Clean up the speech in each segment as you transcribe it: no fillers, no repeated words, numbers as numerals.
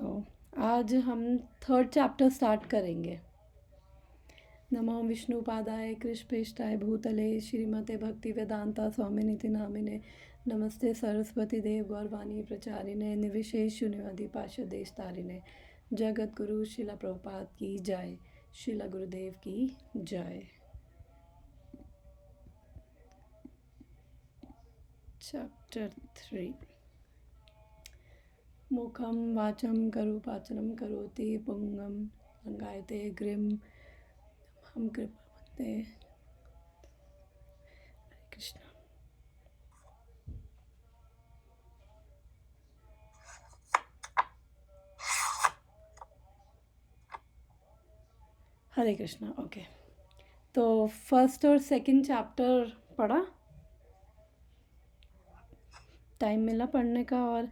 आज हम third chapter start करेंगे। नमो विष्णुपादाय कृष्णप्रेष्ठाय भूतले श्रीमते भक्ति वेदांता स्वामिनिति नामिने नमस्ते सरस्वती देव गौरवाणी प्रचारिणे निर्विशेष शून्यवादी पार्षदेश तारिणे जगत गुरु शिला प्रभुपाद की जय। शिला गुरुदेव की जय। चैप्टर 3। मुखम वाचम करूपाचनम करोति पुंगम लंगायते ग्रीम हम कृपते। हरे कृष्ण। हरे कृष्णा। ओके, तो फर्स्ट और सेकंड चैप्टर पढ़ा, टाइम मिला पढ़ने का और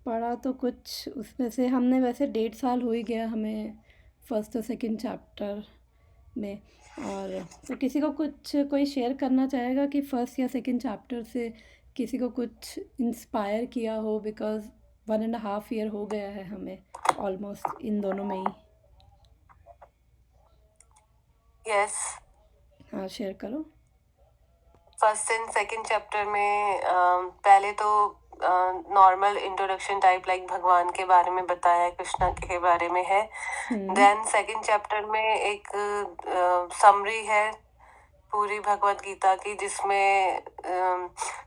पढ़ा तो कुछ उसमें से हमने, वैसे 1.5 साल हो ही गया हमें फर्स्ट और सेकंड चैप्टर में। और तो किसी को कुछ कोई शेयर करना चाहेगा कि फर्स्ट या सेकंड चैप्टर से किसी को कुछ इंस्पायर किया हो, बिकॉज 1.5 ईयर हो गया है हमें ऑलमोस्ट इन दोनों में ही। यस, हाँ, शेयर करो। फर्स्ट एंड सेकंड चैप्टर में पहले तो नॉर्मल इंट्रोडक्शन टाइप लाइक भगवान के बारे में बताया, कृष्णा के बारे में है। देन सेकंड चैप्टर में एक समरी है पूरी भगवत गीता की, जिसमें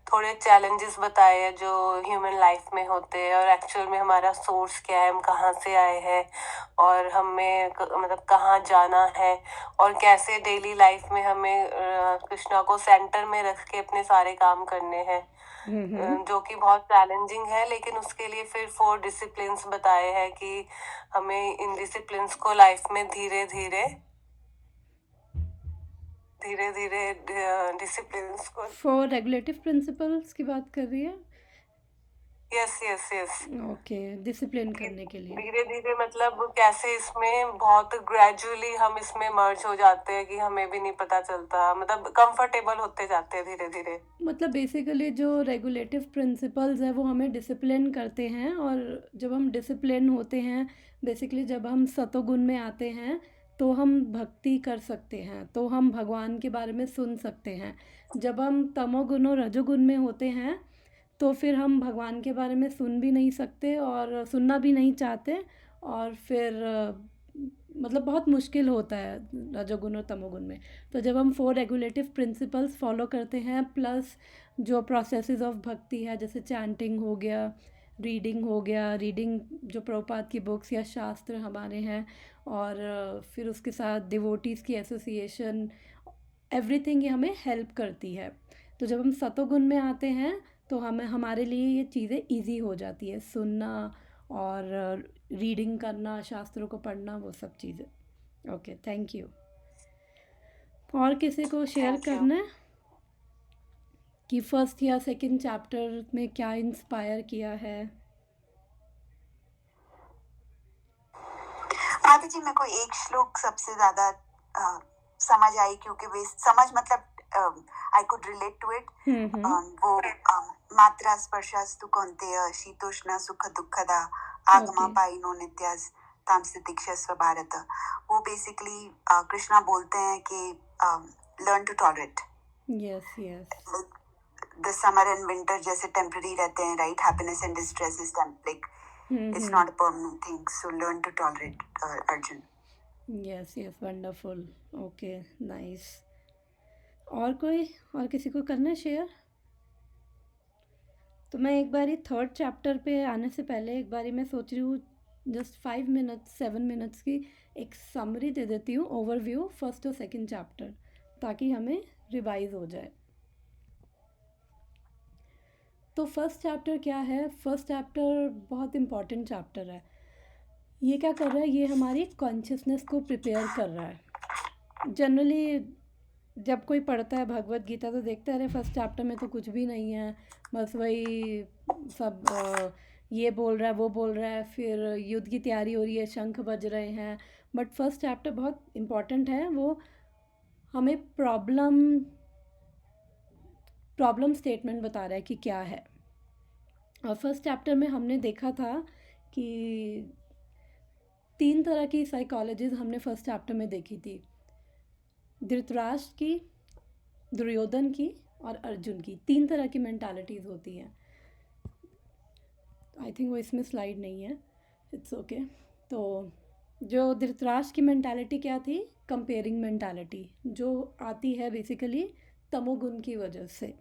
थोड़े चैलेंजेस बताए हैं जो ह्यूमन लाइफ में होते हैं और एक्चुअल में हमारा सोर्स क्या है, हम कहाँ से आए हैं और हमें मतलब कहाँ जाना है और कैसे डेली लाइफ में हमें कृष्णा को सेंटर में रख के अपने सारे काम करने हैं, जो कि बहुत चैलेंजिंग है। लेकिन उसके लिए फिर 4 डिसिप्लिन्स बताए हैं कि हमें इन डिसिप्लिन्स को लाइफ में धीरे धीरे डिसिप्लिन्स को 4 रेगुलेटिव प्रिंसिपल्स की बात कर रही है। Yes yes yes okay, discipline करने के लिए धीरे धीरे, मतलब कैसे इसमें बहुत ग्रेजुअली हम इसमें मर्ज हो जाते हैं कि हमें भी नहीं पता चलता, मतलब कंफर्टेबल होते जाते हैं धीरे धीरे। मतलब बेसिकली जो रेगुलेटिव प्रिंसिपल्स है वो हमें डिसिप्लिन करते हैं, और जब हम डिसिप्लिन होते हैं, बेसिकली जब हम सतोगुण में आते हैं तो हम भक्ति कर सकते हैं, तो हम भगवान के बारे में सुन सकते हैं। जब हम तमोगुण और रजोगुण में होते हैं तो फिर हम भगवान के बारे में सुन भी नहीं सकते और सुनना भी नहीं चाहते, और फिर मतलब बहुत मुश्किल होता है रजोगुण और तमोगुण में। तो जब हम 4 रेगुलेटिव प्रिंसिपल्स फॉलो करते हैं, प्लस जो प्रोसेसेस ऑफ भक्ति है, जैसे चैंटिंग हो गया, रीडिंग जो प्रभुपाद की बुक्स या शास्त्र हमारे हैं, और फिर उसके साथ डिवोटीज़ की एसोसिएशन, एवरीथिंग ये हमें हेल्प करती है। तो जब हम सतोगुण में आते हैं तो हमारे लिए ये चीज़ें इजी हो जाती है, सुनना और रीडिंग करना, शास्त्रों को पढ़ना, वो सब चीज़ें। Okay, thank you. और किसी को शेयर करना है कि फर्स्ट या सेकंड चैप्टर में क्या इंस्पायर किया है? माता जी, मेरे को एक श्लोक सबसे ज्यादा समझ आई, क्योंकि वे समझ मतलब I could relate to it. वो मात्रा स्पर्शास्तु कौन्तेय शीतोष्ण सुख दुखदा आगमा पाइनो नित्यास तामस दीक्षस्व भारत। वो बेसिकली कृष्णा बोलते हैं कि learn to tolerate. Yes yes, the summer and winter जैसे टेम्पररी रहते हैं, right? Happiness and distress is like it's not a permanent thing, so learn to tolerate, Arjun. Yes yes, wonderful. Okay, nice. और किसी को करना है share? तो मैं एक बारी थर्ड चैप्टर पे आने से पहले एक बारी मैं सोच रही हूँ जस्ट 5 मिनट्स 7 मिनट्स की एक समरी दे देती हूँ, ओवरव्यू फर्स्ट और सेकंड चैप्टर, ताकि हमें रिवाइज हो जाए। तो फर्स्ट चैप्टर क्या है? फर्स्ट चैप्टर बहुत इम्पॉर्टेंट चैप्टर है। ये क्या कर रहा है? ये हमारी कॉन्शियसनेस को प्रिपेयर कर रहा है। जनरली जब कोई पढ़ता है भगवत गीता तो देखते हैं अरे फर्स्ट चैप्टर में तो कुछ भी नहीं है, बस वही सब ये बोल रहा है, वो बोल रहा है, फिर युद्ध की तैयारी हो रही है, शंख बज रहे हैं। बट फर्स्ट चैप्टर बहुत इम्पॉर्टेंट है। वो हमें प्रॉब्लम स्टेटमेंट बता रहा है कि क्या है। और फर्स्ट चैप्टर में हमने देखा था कि 3 तरह की साइकोलॉजीज हमने फर्स्ट चैप्टर में देखी थी, धृतराष्ट्र की, दुर्योधन की और अर्जुन की। 3 तरह की मेंटालिटीज़ होती हैं। आई थिंक वो इसमें स्लाइड नहीं है, इट्स ओके। तो जो धृतराष्ट्र की मेंटालिटी क्या थी, कंपेयरिंग मेंटालिटी, जो आती है बेसिकली तमोगुण की वजह से।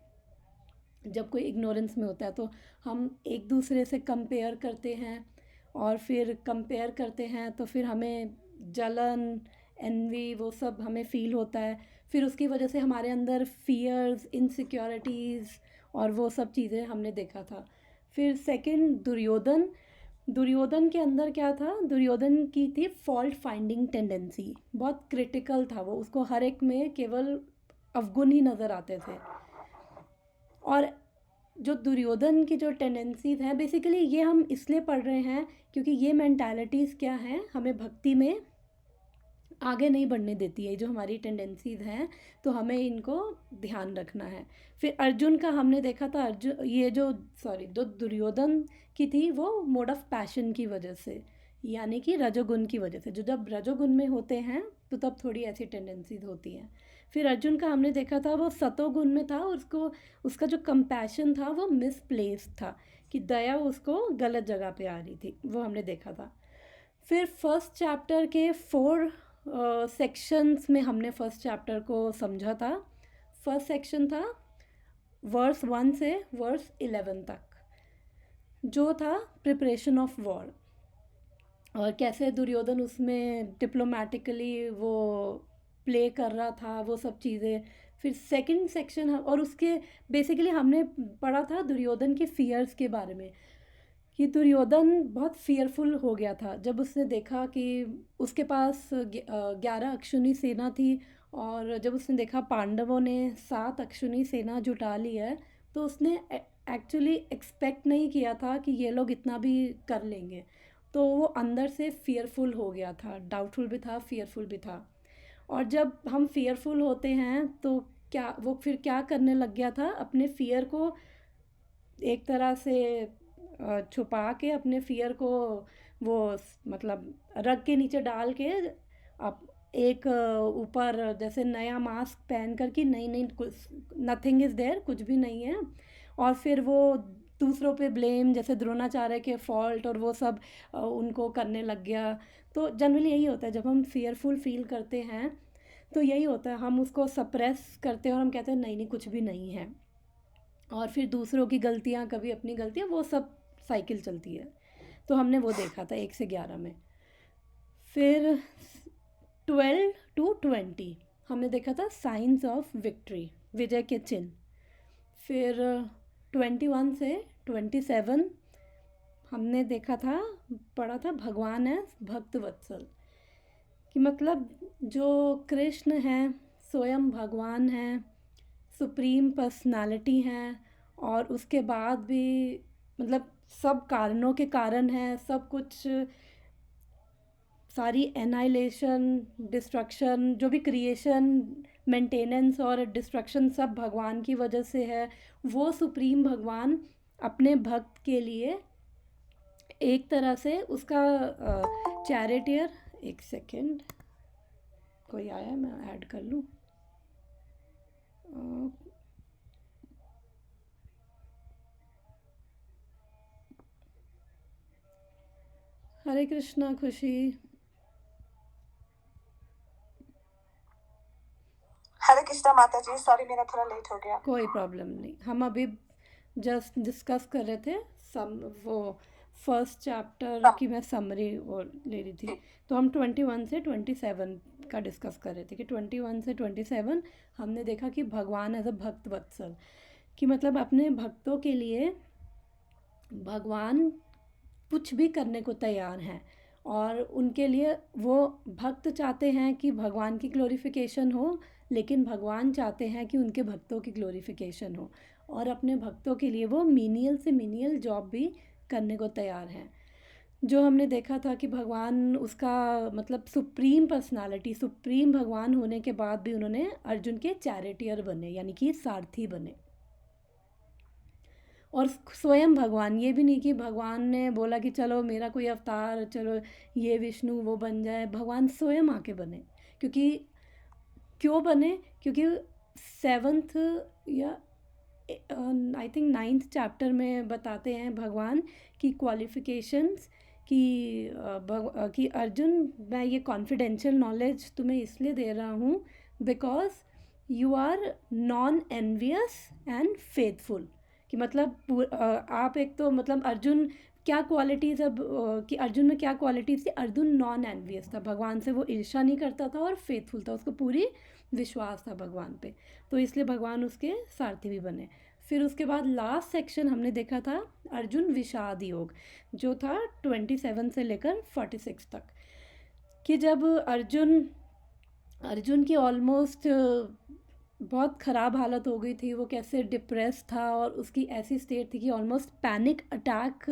जब कोई इग्नोरेंस में होता है तो हम एक दूसरे से कंपेयर करते हैं, और फिर कंपेयर करते हैं तो फिर हमें जलन, एनवी, वो सब हमें फ़ील होता है। फिर उसकी वजह से हमारे अंदर फियर्स, इनसिक्योरिटीज़ और वो सब चीज़ें हमने देखा था। फिर सेकंड दुर्योधन, दुर्योधन के अंदर क्या था, दुर्योधन की थी फॉल्ट फाइंडिंग टेंडेंसी, बहुत क्रिटिकल था वो, उसको हर एक में केवल अवगुण ही नज़र आते थे। और जो दुर्योधन की जो टेंडेंसीज हैं बेसिकली ये हम इसलिए पढ़ रहे हैं क्योंकि ये मेंटालिटीज़ क्या हैं, हमें भक्ति में आगे नहीं बढ़ने देती है। जो हमारी टेंडेंसीज हैं तो हमें इनको ध्यान रखना है। फिर अर्जुन का हमने देखा था, अर्जुन ये जो दुर्योधन की थी वो मोड ऑफ पैशन की वजह से, यानी कि रजोगुण की वजह से। जो जब रजोगुण में होते हैं तो तब थोड़ी ऐसी टेंडेंसीज होती हैं। फिर अर्जुन का हमने देखा था वो सतोगुण में था, और उसका जो कंपैशन था वो मिसप्लेस्ड था, कि दया उसको गलत जगह पे आ रही थी, वो हमने देखा था। फिर फर्स्ट चैप्टर के 4 सेक्शंस में हमने फर्स्ट चैप्टर को समझा था। फर्स्ट सेक्शन था वर्स 1 से वर्स 11 तक, जो था प्रिपरेशन ऑफ वॉर, और कैसे दुर्योधन उसमें डिप्लोमेटिकली वो प्ले कर रहा था, वो सब चीज़ें। फिर सेकंड सेक्शन, और उसके बेसिकली हमने पढ़ा था दुर्योधन के फियर्स के बारे में, कि दुर्योधन बहुत फियरफुल हो गया था जब उसने देखा कि उसके पास 11 अक्षुनी सेना थी, और जब उसने देखा पांडवों ने 7 अक्षुनी सेना जुटा ली है, तो उसने एक्चुअली एक्सपेक्ट नहीं किया था कि ये लोग इतना भी कर लेंगे। तो वो अंदर से फियरफुल हो गया था, डाउटफुल भी था, फियरफुल भी था। और जब हम फियरफुल होते हैं तो वो फिर क्या करने लग गया था, अपने फियर को एक तरह से छुपा के, अपने फियर को वो मतलब रग के नीचे डाल के, अब एक ऊपर जैसे नया मास्क पहन कर कि नहीं कुछ, नथिंग इज़ देयर, कुछ भी नहीं है। और फिर वो दूसरों पे ब्लेम, जैसे द्रोणाचार्य के फॉल्ट और वो सब उनको करने लग गया। तो जनरली यही होता है जब हम फियरफुल फील करते हैं, तो यही होता है, हम उसको सप्रेस करते हैं और हम कहते हैं नहीं कुछ भी नहीं है, और फिर दूसरों की गलतियाँ, कभी अपनी गलतियाँ, वो सब साइकिल चलती है। तो हमने वो देखा था 1 से 11 में। फिर 12 to 20 हमने देखा था साइंस ऑफ विक्ट्री, विजय के चिन्ह। फिर 21 से 27 हमने देखा था, पढ़ा था भगवान है भक्त वत्सल, कि मतलब जो कृष्ण हैं स्वयं भगवान हैं, सुप्रीम पर्सनालिटी हैं, और उसके बाद भी मतलब सब कारणों के कारण है, सब कुछ, सारी एनाइलेशन, डिस्ट्रक्शन, जो भी क्रिएशन, मेंटेनेंस और डिस्ट्रक्शन सब भगवान की वजह से है। वो सुप्रीम भगवान अपने भक्त के लिए एक तरह से उसका चैरिटियर, एक सेकेंड, कोई आया मैं ऐड कर लूँ। हरे कृष्णा खुशी। हरे कृष्णा माता जी, सॉरी मेरा थोड़ा लेट हो गया। कोई प्रॉब्लम नहीं, हम अभी जस्ट डिस्कस कर रहे थे वो फर्स्ट चैप्टर की मैं समरी वो ले रही थी। तो हम 21 से 27 का डिस्कस कर रहे थे कि 21 से 27 हमने देखा कि भगवान एज अ भक्त वत्सल, कि मतलब अपने भक्तों के लिए भगवान कुछ भी करने को तैयार हैं, और उनके लिए वो भक्त चाहते हैं कि भगवान की ग्लोरिफिकेशन हो, लेकिन भगवान चाहते हैं कि उनके भक्तों की ग्लोरिफिकेशन हो, और अपने भक्तों के लिए वो मीनियल से मीनियल जॉब भी करने को तैयार हैं। जो हमने देखा था कि भगवान उसका मतलब सुप्रीम पर्सनालिटी, सुप्रीम भगवान होने के बाद भी उन्होंने अर्जुन के चैरिटियर बने, यानी कि सारथी बने। और स्वयं भगवान, ये भी नहीं कि भगवान ने बोला कि चलो मेरा कोई अवतार, चलो ये विष्णु वो बन जाए, भगवान स्वयं आके बने। क्यों बने? क्योंकि 7th या आई थिंक 9th चैप्टर में बताते हैं भगवान की क्वालिफ़िकेशंस कि अर्जुन, मैं ये कॉन्फिडेंशियल नॉलेज तुम्हें इसलिए दे रहा हूँ because you are non envious and faithful. कि मतलब आप एक तो मतलब अर्जुन क्या क्वालिटीज़, अब कि अर्जुन में क्या क्वालिटीज़ थी? अर्जुन नॉन एनवियस था, भगवान से वो ईर्ष्या नहीं करता था और फेथफुल था, उसको पूरी विश्वास था भगवान पे, तो इसलिए भगवान उसके सारथी भी बने। फिर उसके बाद लास्ट सेक्शन हमने देखा था अर्जुन विषाद योग, जो था 27 से लेकर 46 तक, कि जब अर्जुन की ऑलमोस्ट बहुत ख़राब हालत हो गई थी, वो कैसे डिप्रेस था और उसकी ऐसी स्टेट थी कि ऑलमोस्ट पैनिक अटैक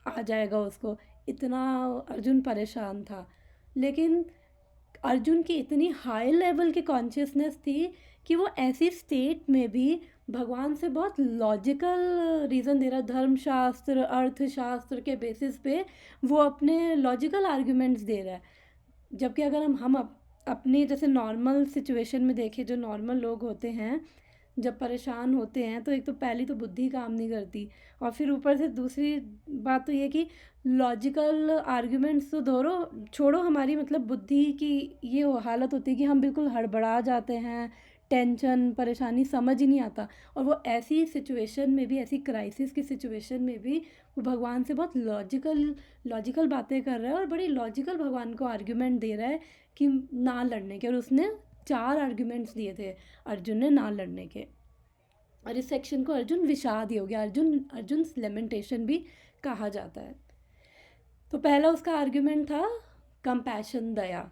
आ जाएगा उसको, इतना अर्जुन परेशान था। लेकिन अर्जुन की इतनी हाई लेवल की कॉन्शियसनेस थी कि वो ऐसी स्टेट में भी भगवान से बहुत लॉजिकल रीज़न दे रहा, धर्मशास्त्र अर्थशास्त्र के बेसिस पे वो अपने लॉजिकल आर्ग्यूमेंट्स दे रहा है। जबकि अगर हम अपनी जैसे नॉर्मल सिचुएशन में देखें, जो नॉर्मल लोग होते हैं जब परेशान होते हैं तो एक तो पहली तो बुद्धि काम नहीं करती, और फिर ऊपर से दूसरी बात तो ये कि लॉजिकल आर्ग्यूमेंट्स तो छोड़ो, हमारी मतलब बुद्धि की ये हालत होती है कि हम बिल्कुल हड़बड़ा जाते हैं, टेंशन परेशानी समझ ही नहीं आता। और वो ऐसी सिचुएशन में भी, ऐसी क्राइसिस की सिचुएशन में भी वो भगवान से बहुत लॉजिकल बातें कर रहा है और बड़ी लॉजिकल भगवान को आर्ग्यूमेंट दे रहा है कि ना लड़ने के, और उसने 4 आर्ग्यूमेंट्स दिए थे अर्जुन ने ना लड़ने के। और इस सेक्शन को अर्जुन विषाद योग या अर्जुन लेमेंटेशन भी कहा जाता है। तो पहला उसका आर्ग्यूमेंट था कंपैशन, दया,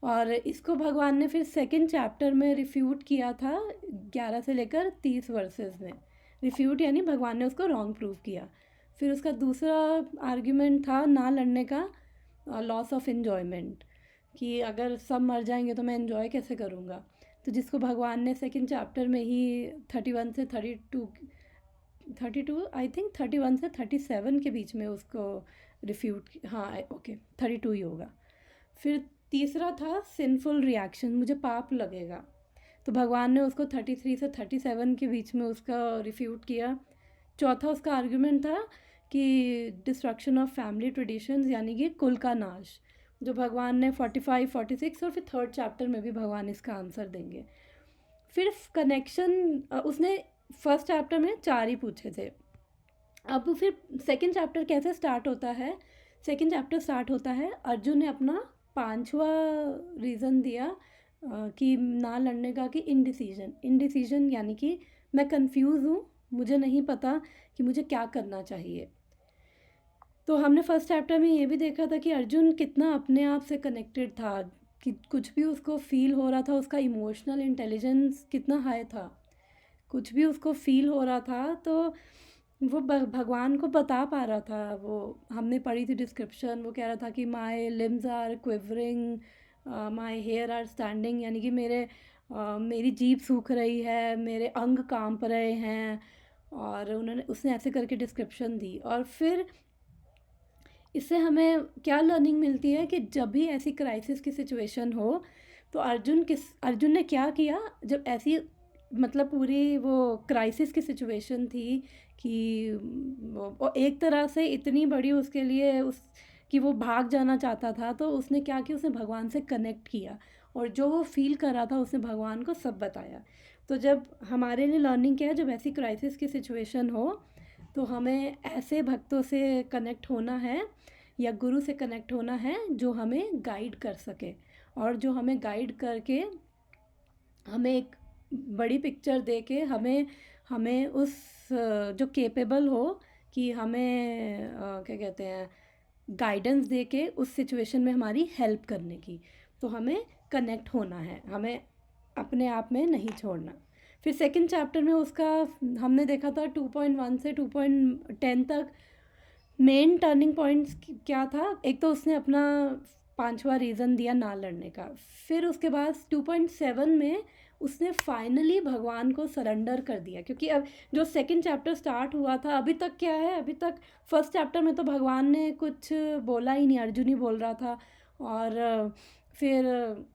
और इसको भगवान ने फिर 2nd चैप्टर में रिफ्यूट किया था 11 से लेकर 30 वर्सेस में। रिफ्यूट यानी भगवान ने उसको रॉन्ग प्रूव किया। फिर उसका दूसरा आर्ग्यूमेंट था ना लड़ने का लॉस ऑफ इन्जॉयमेंट, कि अगर सब मर जाएंगे तो मैं इन्जॉय कैसे करूँगा। तो जिसको भगवान ने 2nd चैप्टर में ही 31 से 32 आई थिंक 31 से 37 के बीच में उसको रिफ्यूट, हाँ ओके 32 ही होगा। फिर तीसरा था सिंफुल रिएक्शन, मुझे पाप लगेगा, तो भगवान ने उसको 33 से 37 के बीच में उसका रिफ्यूट किया। चौथा उसका आर्ग्यूमेंट था कि डिस्ट्रक्शन ऑफ फैमिली ट्रेडिशंस, यानी कि कुल का नाश, जो भगवान ने 45, 46 और फिर 3rd चैप्टर में भी भगवान इसका आंसर देंगे। फिर कनेक्शन उसने 1st चैप्टर में 4 ही पूछे थे। अब फिर 2nd चैप्टर कैसे स्टार्ट होता है? 2nd चैप्टर स्टार्ट होता है, अर्जुन ने अपना 5वां रीज़न दिया कि ना लड़ने का, कि इनडिसीजन यानी कि मैं कंफ्यूज हूँ, मुझे नहीं पता कि मुझे क्या करना चाहिए। तो हमने 1st चैप्टर में ये भी देखा था कि अर्जुन कितना अपने आप से कनेक्टेड था, कि कुछ भी उसको फील हो रहा था, उसका इमोशनल इंटेलिजेंस कितना हाई था, कुछ भी उसको फील हो रहा था तो वो भगवान को बता पा रहा था। वो हमने पढ़ी थी डिस्क्रिप्शन, वो कह रहा था कि my limbs are quivering, my hair are standing, यानी कि मेरी जीभ सूख रही है, मेरे अंग कांप रहे हैं, और उसने ऐसे करके डिस्क्रिप्शन दी। और फिर इससे हमें क्या लर्निंग मिलती है कि जब भी ऐसी क्राइसिस की सिचुएशन हो तो अर्जुन ने क्या किया, जब ऐसी मतलब पूरी वो क्राइसिस की सिचुएशन थी कि वो एक तरह से इतनी बड़ी उसके लिए कि वो भाग जाना चाहता था, तो उसने क्या किया, उसने भगवान से कनेक्ट किया और जो वो फील कर रहा था उसने भगवान को सब बताया। तो जब हमारे लिए लर्निंग क्या है, जब ऐसी क्राइसिस की सिचुएशन हो तो हमें ऐसे भक्तों से कनेक्ट होना है या गुरु से कनेक्ट होना है जो हमें गाइड कर सके, और जो हमें गाइड करके हमें एक बड़ी पिक्चर दे के हमें उस जो केपेबल हो कि हमें क्या कहते हैं, गाइडेंस दे के उस सिचुएशन में हमारी हेल्प करने की। तो हमें कनेक्ट होना है, हमें अपने आप में नहीं छोड़ना। फिर 2nd चैप्टर में उसका हमने देखा था 2.1 से 2.10 तक मेन टर्निंग पॉइंट्स क्या था। एक तो उसने अपना 5वां रीज़न दिया ना लड़ने का। फिर उसके बाद 2.7 में उसने फाइनली भगवान को सरेंडर कर दिया। क्योंकि अब जो सेकंड चैप्टर स्टार्ट हुआ था, अभी तक क्या है, अभी तक फर्स्ट चैप्टर में तो भगवान ने कुछ बोला ही नहीं, अर्जुन ही बोल रहा था। और फिर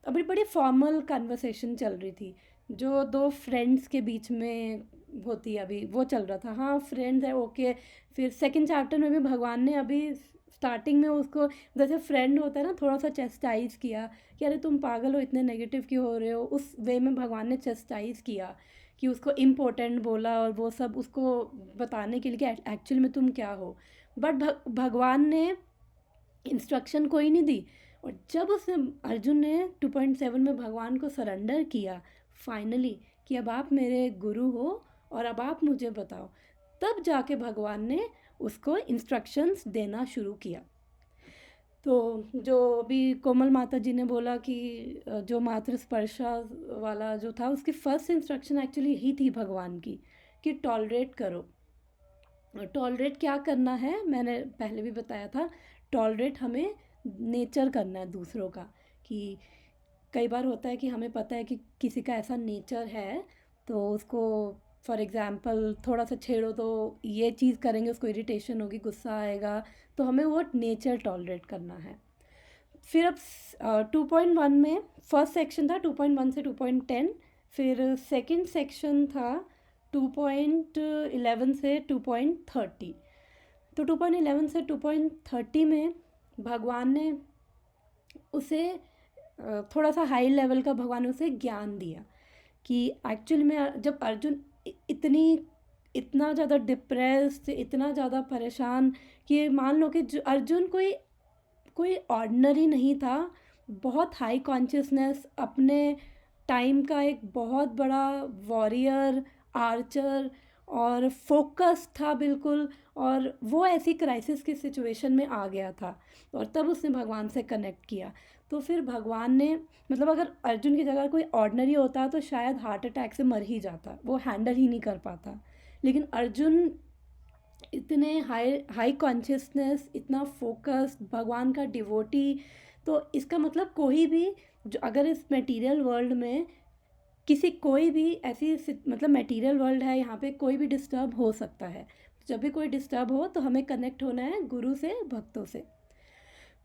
अभी बड़ी फॉर्मल कन्वर्सेशन चल रही थी जो दो फ्रेंड्स के बीच में होती है, अभी वो चल रहा था। हाँ फ्रेंड्स है, ओके। फिर सेकंड चैप्टर में भी भगवान ने अभी स्टार्टिंग में उसको जैसे फ्रेंड होता है ना, थोड़ा सा चेस्टाइज किया कि अरे तुम पागल हो, इतने नेगेटिव क्यों हो रहे हो, उस वे में भगवान ने चेस्टाइज किया कि उसको इम्पोर्टेंट बोला और वो सब उसको बताने के लिए कि एक्चुअली में तुम क्या हो। बट भगवान ने इंस्ट्रक्शन कोई नहीं दी। और जब उसने अर्जुन ने 2.7 में भगवान को सरेंडर किया फाइनली कि अब आप मेरे गुरु हो और अब आप मुझे बताओ, तब जाके भगवान ने उसको इंस्ट्रक्शंस देना शुरू किया। तो जो अभी कोमल माता जी ने बोला कि जो मातृ स्पर्शा वाला जो था, उसकी फर्स्ट इंस्ट्रक्शन एक्चुअली यही थी भगवान की कि टॉलरेट करो। टॉलरेट क्या करना है, मैंने पहले भी बताया था, टॉलरेट हमें नेचर करना है दूसरों का। कि कई बार होता है कि हमें पता है कि किसी का ऐसा नेचर है, तो उसको फॉर एग्ज़ाम्पल थोड़ा सा छेड़ो तो ये चीज़ करेंगे, उसको इरिटेशन होगी, गुस्सा आएगा, तो हमें वो नेचर टॉलरेट करना है। फिर अब 2.1 में फर्स्ट सेक्शन था 2.1 से 2.10, फिर सेकंड सेक्शन था 2.11 से 2.30। तो 2.11 से 2.30 में भगवान ने उसे थोड़ा सा हाई लेवल का भगवान ने उसे ज्ञान दिया कि एक्चुअली में जब अर्जुन इतना ज़्यादा डिप्रेस्ड, इतना ज़्यादा परेशान कि मान लो कि अर्जुन कोई ऑर्डिनरी नहीं था, बहुत हाई कॉन्शियसनेस, अपने टाइम का एक बहुत बड़ा वॉरियर, आर्चर और फोकस था बिल्कुल। और वो ऐसी क्राइसिस की सिचुएशन में आ गया था और तब उसने भगवान से कनेक्ट किया। तो फिर भगवान ने, मतलब अगर अर्जुन की जगह कोई ऑर्डिनरी होता तो शायद हार्ट अटैक से मर ही जाता, वो हैंडल ही नहीं कर पाता। लेकिन अर्जुन इतने हाई कॉन्शियसनेस, इतना फोकस, भगवान का डिवोटी। तो इसका मतलब कोई भी जो अगर इस मटेरियल वर्ल्ड में कोई भी ऐसी मतलब मटेरियल वर्ल्ड है, यहाँ पे कोई भी डिस्टर्ब हो सकता है। जब भी कोई डिस्टर्ब हो तो हमें कनेक्ट होना है गुरु से, भक्तों से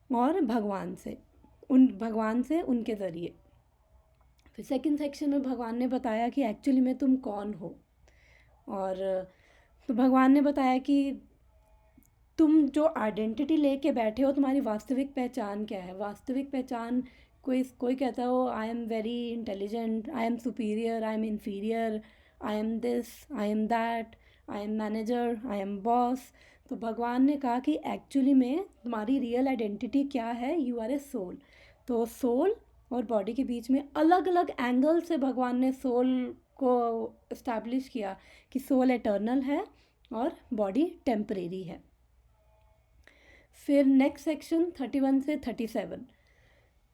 और भगवान से उनके ज़रिए। फिर सेकंड सेक्शन में भगवान ने बताया कि एक्चुअली में तुम कौन हो। और तो भगवान ने बताया कि तुम जो आइडेंटिटी लेके बैठे हो, तुम्हारी वास्तविक पहचान क्या है। वास्तविक पहचान कोई कहता हो I am very intelligent, I am superior, I am inferior, I am this, I am that, I am manager, I am boss. तो भगवान ने कहा कि एक्चुअली में तुम्हारी रियल आइडेंटिटी क्या है, यू आर ए सोल। तो सोल और बॉडी के बीच में अलग अलग एंगल से भगवान ने सोल को इस्टेब्लिश किया कि सोल एटर्नल है और बॉडी टेम्परेरी है। फिर नेक्स्ट सेक्शन 31 से 37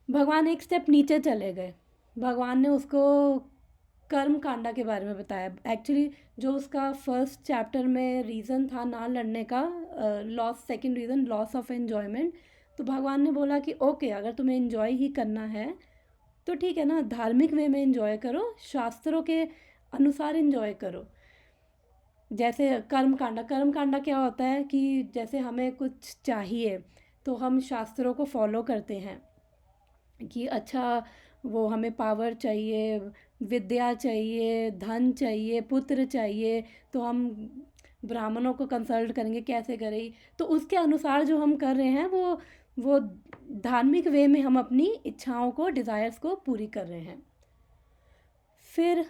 भगवान एक स्टेप नीचे चले गए। भगवान ने उसको कर्म कांडा के बारे में बताया। एक्चुअली जो उसका फर्स्ट चैप्टर में रीज़न था ना लड़ने का, second reason loss of enjoyment. तो भगवान ने बोला कि ओके, अगर तुम्हें एंजॉय ही करना है तो ठीक है ना, धार्मिक वे में एंजॉय करो, शास्त्रों के अनुसार एंजॉय करो। जैसे कर्म कांडा क्या होता है कि जैसे हमें कुछ चाहिए तो हम शास्त्रों को फॉलो करते हैं कि अच्छा वो हमें पावर चाहिए, विद्या चाहिए, धन चाहिए, पुत्र चाहिए, तो हम ब्राह्मणों को कंसल्ट करेंगे कैसे करें। तो उसके अनुसार जो हम कर रहे हैं वो धार्मिक वे में हम अपनी इच्छाओं को, डिज़ायर्स को पूरी कर रहे हैं। फिर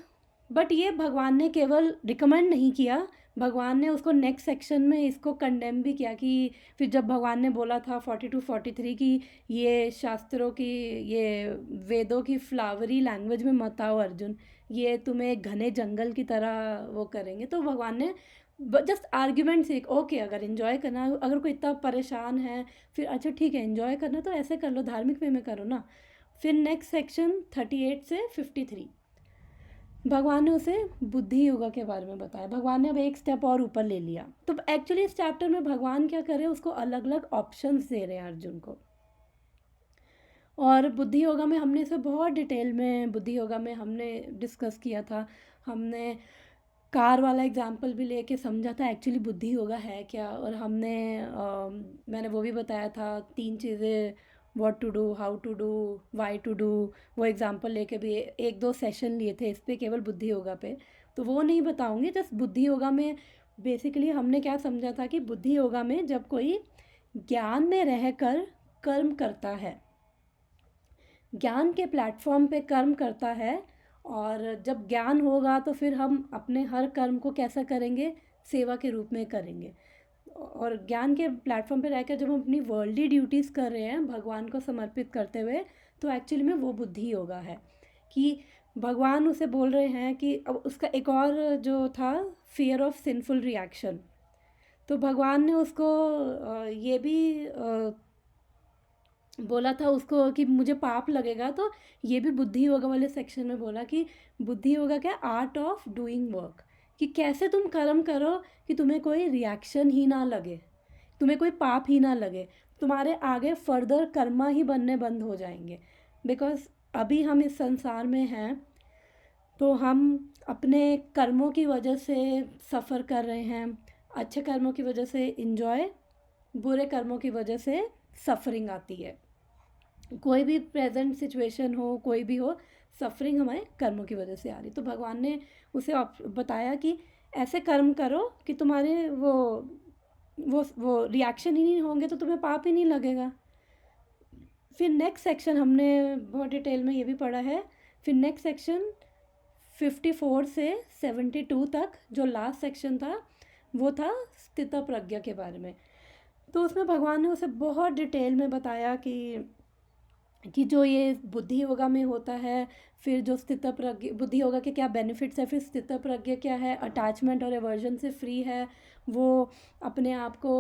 बट ये भगवान ने केवल रिकमेंड नहीं किया, भगवान ने उसको नेक्स्ट सेक्शन में इसको कंडेम भी किया कि फिर जब भगवान ने बोला था 42-43 की ये शास्त्रों की, ये वेदों की फ्लावरी लैंग्वेज में मत आओ अर्जुन, ये तुम्हें घने जंगल की तरह वो करेंगे। तो भगवान ने जस्ट आर्ग्यूमेंट से ओके, अगर एंजॉय करना, अगर कोई इतना परेशान है, फिर अच्छा ठीक है एंजॉय करना तो ऐसे कर लो, धार्मिक वे में करो ना। फिर नेक्स्ट सेक्शन 38 से 53 भगवान ने उसे बुद्धि योगा के बारे में बताया। भगवान ने अब एक स्टेप और ऊपर ले लिया। तो एक्चुअली इस चैप्टर में भगवान क्या कर रहे हैं, उसको अलग अलग ऑप्शंस दे रहे हैं अर्जुन को। और बुद्धि योगा में हमने इसे बहुत डिटेल में बुद्धि योगा में हमने डिस्कस किया था। हमने कार वाला एग्जाम्पल भी लेके समझा था एक्चुअली बुद्धि योगा है क्या, और मैंने वो भी बताया था 3 चीज़ें, what to do, how to do, why to do. वो एग्जाम्पल लेके भी 1-2 सेशन लिए थे इस पे, केवल बुद्धि योगा पे, तो वो नहीं बताऊँगी। जस्ट बुद्धि योगा में बेसिकली हमने क्या समझा था कि बुद्धि योगा में जब कोई ज्ञान में रहकर कर्म करता है, ज्ञान के प्लेटफॉर्म पे कर्म करता है, और जब ज्ञान होगा तो फिर हम अपने हर कर्म को कैसा करेंगे, सेवा के रूप में करेंगे। और ज्ञान के प्लेटफॉर्म पे रहकर जब हम अपनी वर्ल्डली ड्यूटीज़ कर रहे हैं भगवान को समर्पित करते हुए, तो एक्चुअली में वो बुद्धि योगा है कि भगवान उसे बोल रहे हैं कि अब उसका एक और जो था फियर ऑफ सिंफुल रिएक्शन, तो भगवान ने उसको ये भी बोला था उसको कि मुझे पाप लगेगा, तो ये भी बुद्धि योगा वाले सेक्शन में बोला कि बुद्धि योगा क्या, आर्ट ऑफ डूइंग वर्क, कि कैसे तुम कर्म करो कि तुम्हें कोई रिएक्शन ही ना लगे, तुम्हें कोई पाप ही ना लगे, तुम्हारे आगे फर्दर कर्मा ही बनने बंद हो जाएंगे। बिकॉज अभी हम इस संसार में हैं तो हम अपने कर्मों की वजह से सफ़र कर रहे हैं। अच्छे कर्मों की वजह से इन्जॉय, बुरे कर्मों की वजह से सफरिंग आती है। कोई भी प्रेजेंट सिचुएशन हो, कोई भी हो, सफरिंग हमारे कर्मों की वजह से आ रही। तो भगवान ने उसे बताया कि ऐसे कर्म करो कि तुम्हारे वो रिएक्शन ही नहीं होंगे, तो तुम्हें पाप ही नहीं लगेगा। फिर नेक्स्ट सेक्शन हमने बहुत डिटेल में ये भी पढ़ा है। फिर नेक्स्ट सेक्शन 54 से 72 तक जो लास्ट सेक्शन था वो था स्थित प्रज्ञा के बारे में। तो उसमें भगवान ने उसे बहुत डिटेल में बताया कि जो ये बुद्धि योगा में होता है, फिर जो स्थित प्रज्ञ बुद्धि योगा के क्या बेनिफिट्स है, फिर स्थित प्रज्ञा क्या है, अटैचमेंट और एवर्जन से फ्री है, वो अपने आप को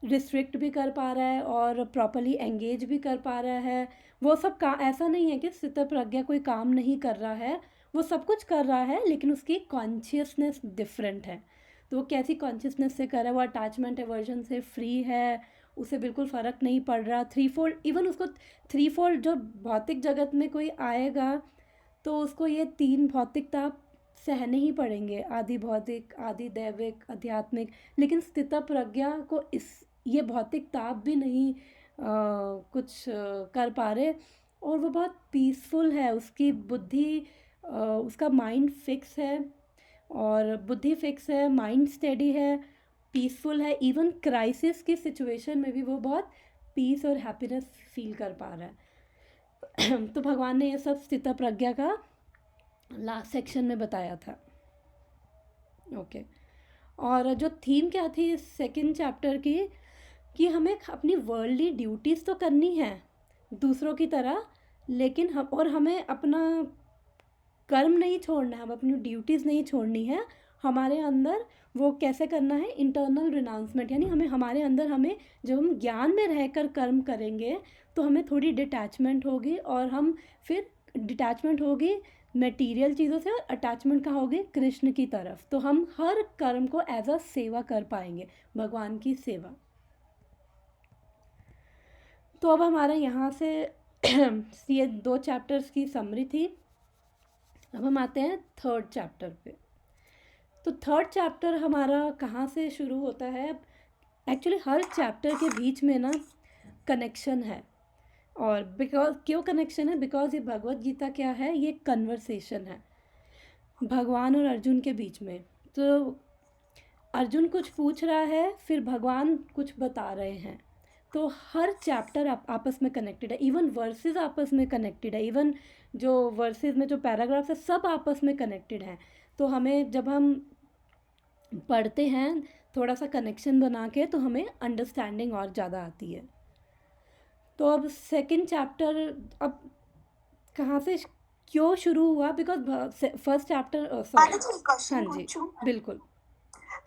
रिस्ट्रिक्ट भी कर पा रहा है और प्रॉपर्ली एंगेज भी कर पा रहा है। वो सब ऐसा नहीं है कि स्थित प्रज्ञा कोई काम नहीं कर रहा है, वो सब कुछ कर रहा है, लेकिन उसकी कॉन्शियसनेस डिफरेंट है। तो वो कैसी कॉन्शियसनेस से कर रहा है, वो अटैचमेंट एवर्जन से फ्री है, उसे बिल्कुल फ़र्क नहीं पड़ रहा। 3-fold, इवन उसको 3-fold जो भौतिक जगत में कोई आएगा तो उसको ये 3 भौतिक ताप सहने ही पड़ेंगे, आदि भौतिक, आदि दैविक, आध्यात्मिक। लेकिन स्थित प्रज्ञा को ये भौतिक ताप भी नहीं कुछ कर पा रहे, और वो बहुत पीसफुल है। उसकी बुद्धि, उसका माइंड फिक्स है, और बुद्धि फिक्स है, माइंड स्टेडी है, पीसफुल है। इवन क्राइसिस की सिचुएशन में भी वो बहुत पीस और हैप्पीनेस फील कर पा रहा है। तो भगवान ने ये सब स्थित प्रज्ञा का लास्ट सेक्शन में बताया था। ओके, और जो थीम क्या थी इस सेकंड चैप्टर की, कि हमें अपनी वर्ल्डली ड्यूटीज़ तो करनी है दूसरों की तरह, लेकिन हमें अपना कर्म नहीं छोड़ना है, हम अपनी ड्यूटीज़ नहीं छोड़नी है। हमारे अंदर वो कैसे करना है, इंटरनल रिनाउंसमेंट, यानी हमारे अंदर जब हम ज्ञान में रहकर कर्म करेंगे तो हमें थोड़ी डिटैचमेंट होगी, और हम फिर डिटैचमेंट होगी मटेरियल चीज़ों से, और अटैचमेंट कहाँ होगी, कृष्ण की तरफ। तो हम हर कर्म को एज अ सेवा कर पाएंगे, भगवान की सेवा। तो अब हमारा यहाँ से ये 2 चैप्टर्स की समरी थी। अब हम आते हैं 3rd चैप्टर पे। तो 3rd चैप्टर हमारा कहाँ से शुरू होता है? एक्चुअली हर चैप्टर के बीच में ना कनेक्शन है, और क्यों कनेक्शन है? बिकॉज ये भगवत गीता क्या है, ये कन्वर्सेशन है भगवान और अर्जुन के बीच में। तो अर्जुन कुछ पूछ रहा है, फिर भगवान कुछ बता रहे हैं, तो हर चैप्टर आपस में कनेक्टेड है। इवन वर्सेस आपस में कनेक्टेड है, इवन जो वर्सेस में जो पैराग्राफ्स है सब आपस में कनेक्टेड हैं। तो हमें जब हम पढ़ते हैं थोड़ा सा कनेक्शन बना के, तो हमें अंडरस्टैंडिंग और ज़्यादा आती है। तो अब सेकंड चैप्टर अब कहाँ से क्यों शुरू हुआ? बिकॉज फर्स्ट चैप्टर, हाँ जी बिल्कुल।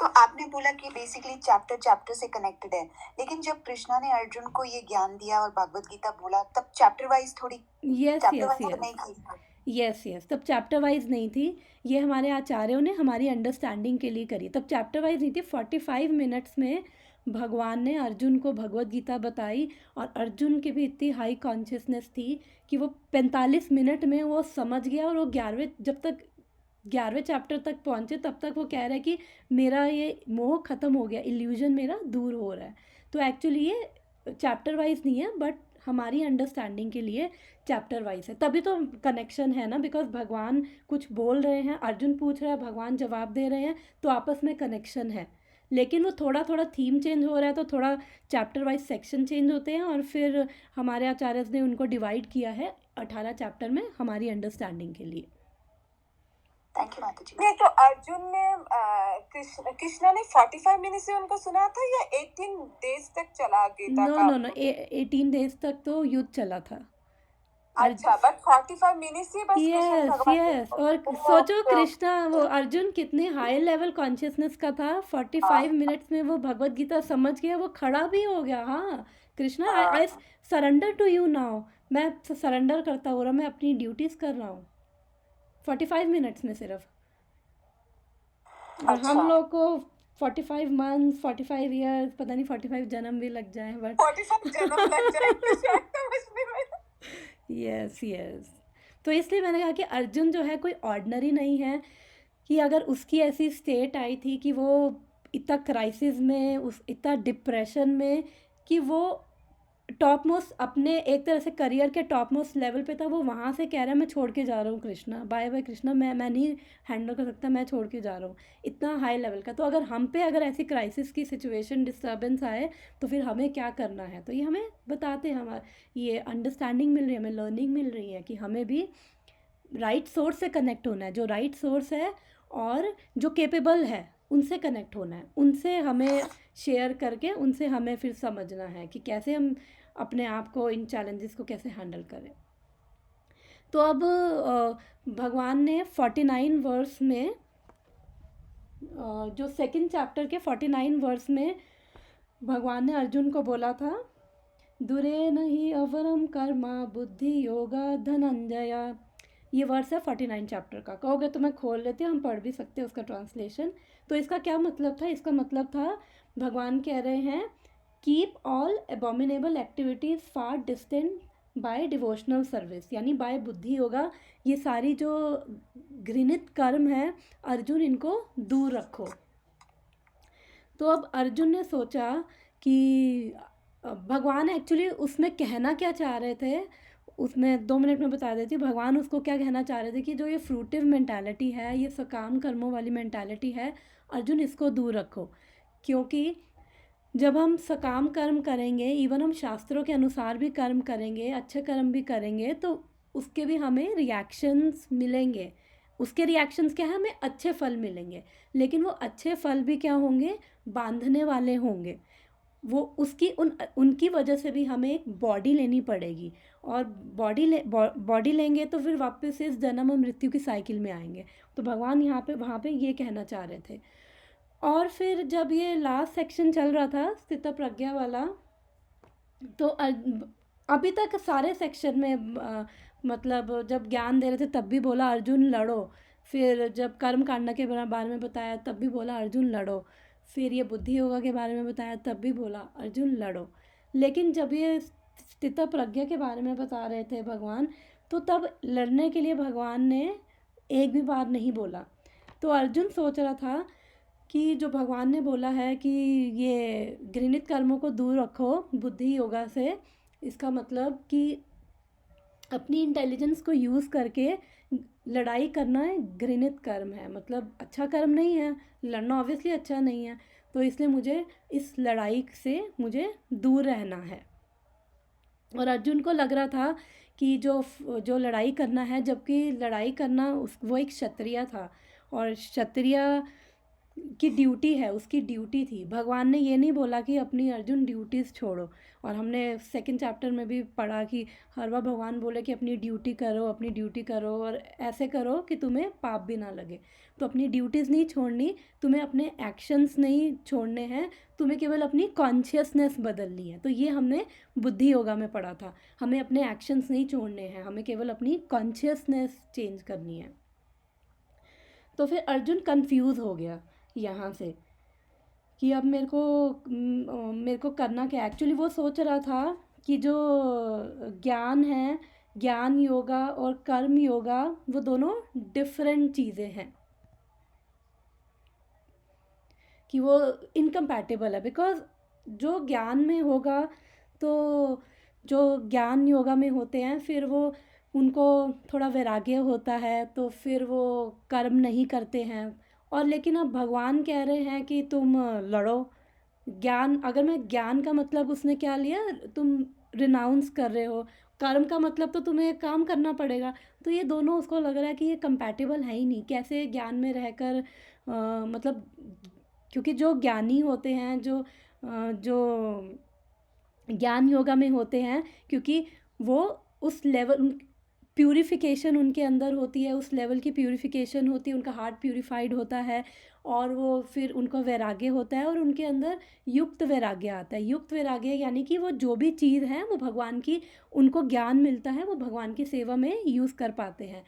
तो आपने बोला कि बेसिकली चैप्टर से कनेक्टेड है, लेकिन जब कृष्णा ने अर्जुन को ये ज्ञान दिया और भगवत गीता बोला, तब चैप्टर वाइज थोड़ी यस तब चैप्टर वाइज नहीं थी, ये हमारे आचार्यों ने हमारी अंडरस्टैंडिंग के लिए करी। तब चैप्टर वाइज नहीं थी, 45 मिनट्स में भगवान ने अर्जुन को भगवत गीता बताई और अर्जुन की भी इतनी हाई कॉन्शियसनेस थी कि वो 45 मिनट में वो समझ गया, और वो 11वें चैप्टर तक पहुँचे तब तक वो कह रहा है कि मेरा ये मोह ख़त्म हो गया, इल्यूजन मेरा दूर हो रहा है। तो एक्चुअली ये चैप्टर वाइज नहीं है, बट हमारी अंडरस्टैंडिंग के लिए चैप्टर वाइज है, तभी तो कनेक्शन है ना, बिकॉज भगवान कुछ बोल रहे हैं, अर्जुन पूछ रहा है, भगवान जवाब दे रहे हैं, तो आपस में कनेक्शन है। लेकिन वो थोड़ा थोड़ा थीम चेंज हो रहा है, तो थोड़ा चैप्टर वाइज सेक्शन चेंज होते हैं, और फिर हमारे आचार्य ने उनको डिवाइड किया है 18 चैप्टर में हमारी अंडरस्टैंडिंग के लिए। थैंक यू माता जी। नहीं तो अर्जुन ने कृष्णा ने 45 मिनट से उनको सुना था या 18 डेज तक चला गीता का? नो 18 डेज तक तो युद्ध चला था। अच्छा, बट 45 मिनट से बस कृष्ण भगवान यस और सोचो कृष्णा, वो अर्जुन कितने हाई लेवल कॉन्शियसनेस का था, 45 मिनट्स में वो भगवत गीता समझ गया, वो खड़ा भी हो गया। हाँ Krishna, I surrender to you now, मैं सरेंडर करता हो रहा, मैं अपनी ड्यूटीज कर रहा हूँ 45 मिनट्स में सिर्फ। और हम लोग को 45 मंथ्स, 45 ईयर्स, पता नहीं 45 जन्म भी लग जाए, बट 45 जन्म लग जाएंगे शायद समझने में। यस तो इसलिए मैंने कहा कि अर्जुन जो है कोई ऑर्डिनरी नहीं है, कि अगर उसकी ऐसी स्टेट आई थी कि वो इतना क्राइसिस में, उस इतना डिप्रेशन में, कि वो टॉप मोस्ट अपने एक तरह से करियर के टॉप मोस्ट लेवल पे था, वो वहाँ से कह रहा है मैं छोड़ के जा रहा हूँ कृष्णा, बाय बाय कृष्णा, मैं नहीं हैंडल कर सकता, मैं छोड़ के जा रहा हूँ, इतना हाई लेवल का। तो अगर हम पे अगर ऐसी क्राइसिस की सिचुएशन, डिस्टर्बेंस आए, तो फिर हमें क्या करना है, तो ये हमें बताते हैं, हमारे ये अंडरस्टैंडिंग मिल रही है, हमें लर्निंग मिल रही है कि हमें भी राइट सोर्स से कनेक्ट होना है, जो राइट सोर्स है और जो केपेबल है उनसे कनेक्ट होना है, उनसे हमें शेयर करके उनसे हमें फिर समझना है कि कैसे हम अपने आप को, इन चैलेंजेस को कैसे हैंडल करें। तो अब भगवान ने 49 वर्स में, जो सेकंड चैप्टर के 49 वर्स में भगवान ने अर्जुन को बोला था, दुरे नहीं अवरम कर्मा बुद्धि योगा धनंजया। ये वर्स है 49 चैप्टर का। कहोगे तो मैं खोल लेती हूँ, हम पढ़ भी सकते हैं उसका ट्रांसलेशन। तो इसका क्या मतलब था? इसका मतलब था भगवान कह रहे हैं, कीप ऑल एबोमिनेबल एक्टिविटीज़ फार डिस्टेंट बाय डिवोशनल सर्विस, यानी बाय बुद्धि योगा। ये सारी जो घृणित कर्म है अर्जुन, इनको दूर रखो। तो अब अर्जुन ने सोचा कि भगवान एक्चुअली उसमें कहना क्या चाह रहे थे, उसमें 2 मिनट में बता देती। भगवान उसको क्या कहना चाह रहे थे कि जो ये फ्रूटिव मेंटालिटी है, ये सकाम कर्मों वाली मेंटालिटी है, अर्जुन इसको दूर रखो। क्योंकि जब हम सकाम कर्म करेंगे, इवन हम शास्त्रों के अनुसार भी कर्म करेंगे, अच्छे कर्म भी करेंगे, तो उसके भी हमें रिएक्शंस मिलेंगे। उसके रिएक्शंस क्या है? हमें अच्छे फल मिलेंगे, लेकिन वो अच्छे फल भी क्या होंगे? बांधने वाले होंगे। वो उनकी वजह से भी हमें एक बॉडी लेनी पड़ेगी, और बॉडी लेंगे तो फिर वापस से इस जन्म और मृत्यु की साइकिल में आएंगे। तो भगवान वहाँ पे ये कहना चाह रहे थे। और फिर जब ये लास्ट सेक्शन चल रहा था स्थित प्रज्ञा वाला, तो अभी तक सारे सेक्शन में मतलब जब ज्ञान दे रहे थे तब भी बोला अर्जुन लड़ो, फिर जब कर्म कांड के बारे में बताया तब भी बोला अर्जुन लड़ो, फिर ये बुद्धि योगा के बारे में बताया तब भी बोला अर्जुन लड़ो। लेकिन जब ये स्थित प्रज्ञा के बारे में बता रहे थे भगवान, तो तब लड़ने के लिए भगवान ने एक भी बार नहीं बोला। तो अर्जुन सोच रहा था कि जो भगवान ने बोला है कि ये घृणित कर्मों को दूर रखो बुद्धि योगा से, इसका मतलब कि अपनी इंटेलिजेंस को यूज़ करके लड़ाई करना है घृणित कर्म है, मतलब अच्छा कर्म नहीं है, लड़ना ऑब्वियसली अच्छा नहीं है। तो इसलिए मुझे इस लड़ाई से मुझे दूर रहना है। और अर्जुन को लग रहा था कि जो लड़ाई करना है, जबकि लड़ाई करना वो एक क्षत्रिय था, और क्षत्रिय की ड्यूटी है, उसकी ड्यूटी थी। भगवान ने ये नहीं बोला कि अपनी अर्जुन ड्यूटीज़ छोड़ो। और हमने सेकंड चैप्टर में भी पढ़ा कि हर बार भगवान बोले कि अपनी ड्यूटी करो, अपनी ड्यूटी करो, और ऐसे करो कि तुम्हें पाप भी ना लगे। तो अपनी ड्यूटीज़ नहीं छोड़नी, तुम्हें अपने एक्शंस नहीं छोड़ने हैं, तुम्हें केवल अपनी कॉन्शियसनेस बदलनी है। तो ये हमने बुद्धि योगा में पढ़ा था, हमें अपने एक्शंस नहीं छोड़ने हैं, हमें केवल अपनी कॉन्शियसनेस चेंज करनी है। तो फिर अर्जुन कंफ्यूज हो गया यहाँ से कि अब मेरे को करना क्या। एक्चुअली वो सोच रहा था कि जो ज्ञान है, ज्ञान योगा और कर्म योगा, वो दोनों डिफरेंट चीज़ें हैं, कि वो इनकम्पैटिबल है। बिकॉज जो ज्ञान में होगा, तो जो ज्ञान योगा में होते हैं, फिर वो उनको थोड़ा वैराग्य होता है, तो फिर वो कर्म नहीं करते हैं। और लेकिन अब भगवान कह रहे हैं कि तुम लड़ो। ज्ञान, अगर मैं ज्ञान का मतलब उसने क्या लिया, तुम रिनाउंस कर रहे हो। कर्म का मतलब तो तुम्हें काम करना पड़ेगा। तो ये दोनों उसको लग रहा है कि ये कंपैटिबल है ही नहीं। कैसे ज्ञान में रहकर मतलब, क्योंकि जो ज्ञानी होते हैं, जो ज्ञान योगा में होते हैं, क्योंकि वो उस लेवल प्यूरिफिकेशन उनके अंदर होती है, उस लेवल की प्यूरिफिकेशन होती है, उनका हार्ट प्यूरिफाइड होता है, और वो फिर उनको वैराग्य होता है, और उनके अंदर युक्त वैराग्य आता है। युक्त वैराग्य यानी कि वो जो भी चीज़ है वो भगवान की, उनको ज्ञान मिलता है, वो भगवान की सेवा में यूज़ कर पाते हैं।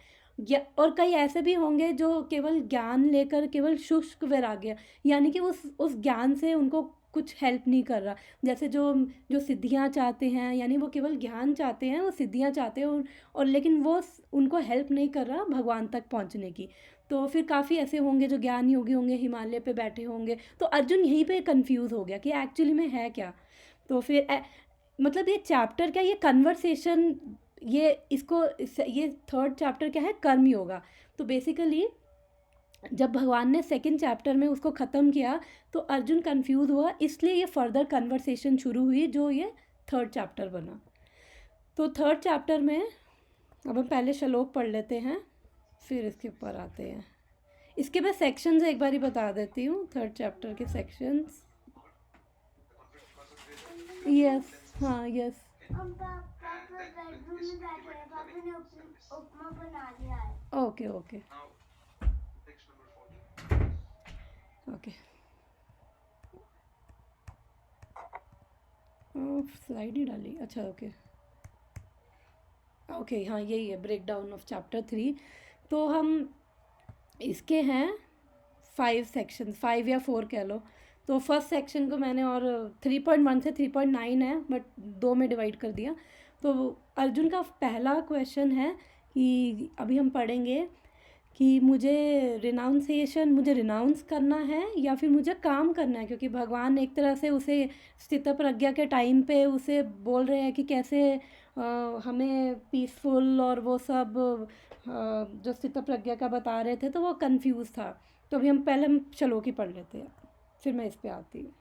और कई ऐसे भी होंगे जो केवल ज्ञान लेकर केवल शुष्क वैराग्य, यानी कि उस ज्ञान से उनको कुछ हेल्प नहीं कर रहा। जैसे जो जो सिद्धियाँ चाहते हैं, यानी वो केवल ज्ञान चाहते हैं, वो सिद्धियाँ चाहते हैं, और लेकिन वो उनको हेल्प नहीं कर रहा भगवान तक पहुंचने की। तो फिर काफ़ी ऐसे होंगे जो ज्ञान योगी होंगे, हिमालय पे बैठे होंगे। तो अर्जुन यहीं पे कंफ्यूज हो गया कि एक्चुअली में है क्या। तो फिर मतलब ये चैप्टर क्या, ये कन्वर्सेशन, ये थर्ड चैप्टर क्या है, कर्म योगा। तो बेसिकली जब भगवान ने सेकंड चैप्टर में उसको ख़त्म किया, तो अर्जुन कंफ्यूज हुआ, इसलिए ये फर्दर कन्वर्सेशन शुरू हुई, जो ये थर्ड चैप्टर बना। तो थर्ड चैप्टर में अब हम पहले श्लोक पढ़ लेते हैं, फिर इसके ऊपर आते हैं। इसके मैं सेक्शंस एक बार ही बता देती हूँ, थर्ड चैप्टर के सेक्शंस। यस, हाँ, yes. Okay okay okay, slide ही डाली, अच्छा ओके ओके, हाँ यही है, ब्रेक डाउन ऑफ चैप्टर 3। तो हम इसके हैं 5 सेक्शन, 5 या 4 कह लो। तो फर्स्ट सेक्शन को मैंने, और 3.1 से 3.9 है, बट 2 में डिवाइड कर दिया। तो अर्जुन का पहला क्वेश्चन है कि अभी हम पढ़ेंगे कि मुझे रिनाउंस करना है या फिर मुझे काम करना है। क्योंकि भगवान एक तरह से उसे स्थित प्रज्ञा के टाइम पे उसे बोल रहे हैं कि कैसे हमें पीसफुल और वो सब जो स्थित प्रज्ञा का बता रहे थे, तो वो कंफ्यूज था। तो अभी हम श्लोक ही पढ़ लेते हैं, फिर मैं इस पे आती हूँ।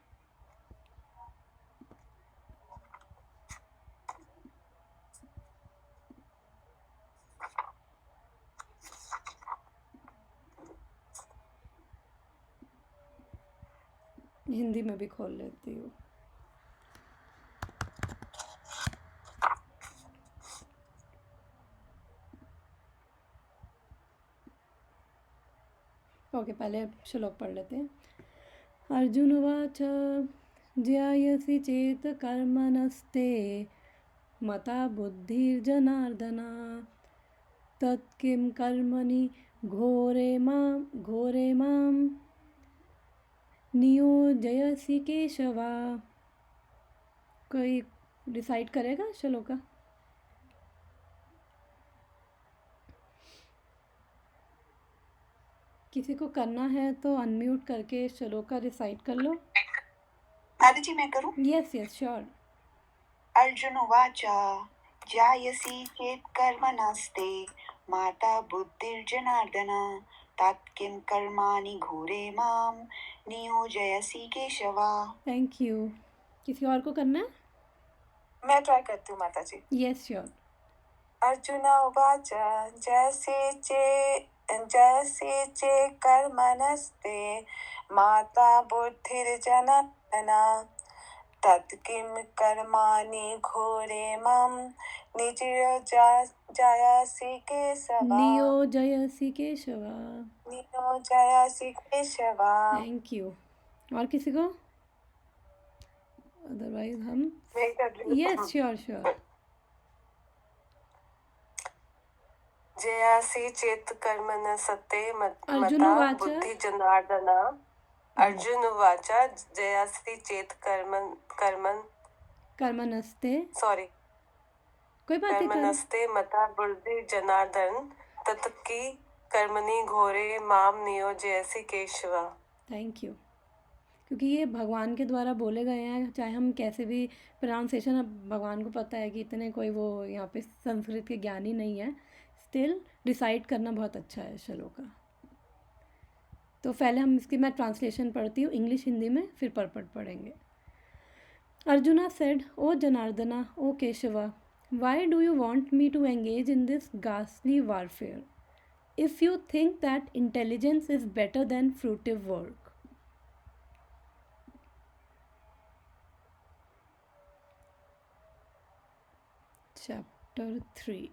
हिंदी में भी खोल लेती हूँ। ओके, पहले श्लोक पढ़ लेते हैं। अर्जुन उवाच ध्यायसि चेत कर्मणस्ते मता बुद्धिर्जनार्दन तत्किं कर्मणि घोरे मां नियोजयसि केशवा। कोई डिसाइड करेगा श्लोक का? किसी को करना है तो अनम्यूट करके श्लोक का डिसाइड कर लो। माता जी मैं करूं? Yes yes sure. अर्जुन उवाच जायसी चेत् कर्मणस्ते माता बुद्धिर्जनार्दन तत्किं कर्माणि घोरे मां नियोजयसि केशवा। Thank you. किसी और को करना है? मैं ट्राई करती हूँ माता जी। Yes sure. अर्जुन उवाच जैसे चे कर्मणस्ते माता बुद्धिर्जनार्दन तत्किं कर्माणि घोरे मां नियोजयसि केशवा। Thank you. और किसी को? अदरवाइज हम यस श्योर श्योर। जयासि चेत् कर्मणस्ते अर्जुन मता उवाच बुद्धिर्जनार्दन अर्जुन उवाच जयासि चेत् कर्मणस्ते सॉरी कोई बात नहीं, कर्मणस्ते मता बुद्धि जनार्दन तत्की कर्मणि घोरे माम नियोजयसि केशव। Thank you. क्योंकि ये भगवान के द्वारा बोले गए हैं, चाहे हम कैसे भी प्रोनाउंसिएशन, अब भगवान को पता है कि इतने कोई वो यहाँ पे संस्कृत के ज्ञानी नहीं है, स्टिल डिसाइड करना बहुत अच्छा है श्लोक का। तो पहले हम इसकी मैं ट्रांसलेशन पढ़ती हूँ इंग्लिश हिंदी में, फिर परपट पढ़ेंगे। Arjuna said, O Janardana, O Keshava, why do you want me to engage in this ghastly warfare if you think that intelligence is better than fruitive work. Chapter 3,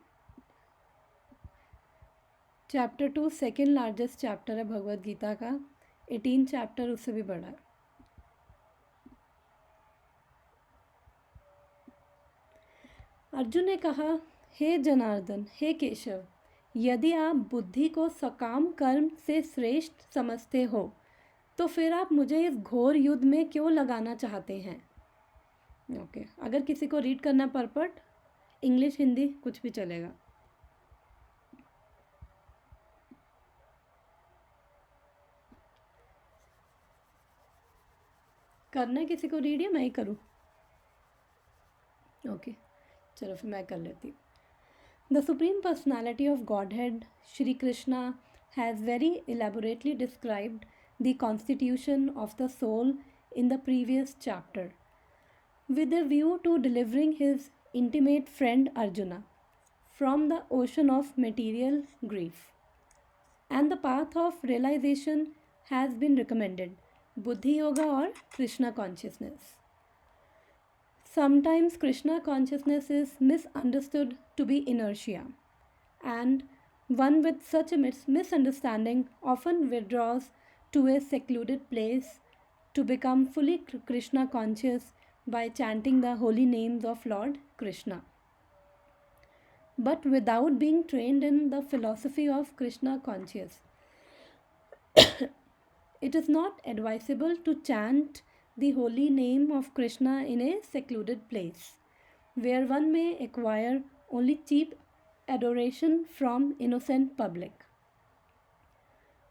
chapter 2 second largest chapter है भगवद गीता का। 18 chapter उससे भी बड़ा है। अर्जुन ने कहा, हे जनार्दन, हे केशव, यदि आप बुद्धि को सकाम कर्म से श्रेष्ठ समझते हो तो फिर आप मुझे इस घोर युद्ध में क्यों लगाना चाहते हैं। ओके, अगर किसी को रीड करना परपट, इंग्लिश हिंदी कुछ भी चलेगा। करना है किसी को रीड या मैं ही करूँ? ओके, चलो फिर मैं कर लेती हूँ। The supreme personality of godhead Shri Krishna has very elaborately described the constitution of the soul in the previous chapter with a view to delivering his intimate friend Arjuna from the ocean of material grief. And the path of realization has been recommended, Buddhi Yoga or Krishna consciousness. Sometimes Krishna consciousness is misunderstood to be inertia, and one with such a misunderstanding often withdraws to a secluded place to become fully Krishna conscious by chanting the holy names of Lord Krishna. But without being trained in the philosophy of Krishna conscious, it is not advisable to chant the holy name of Krishna in a secluded place, where one may acquire only cheap adoration from innocent public.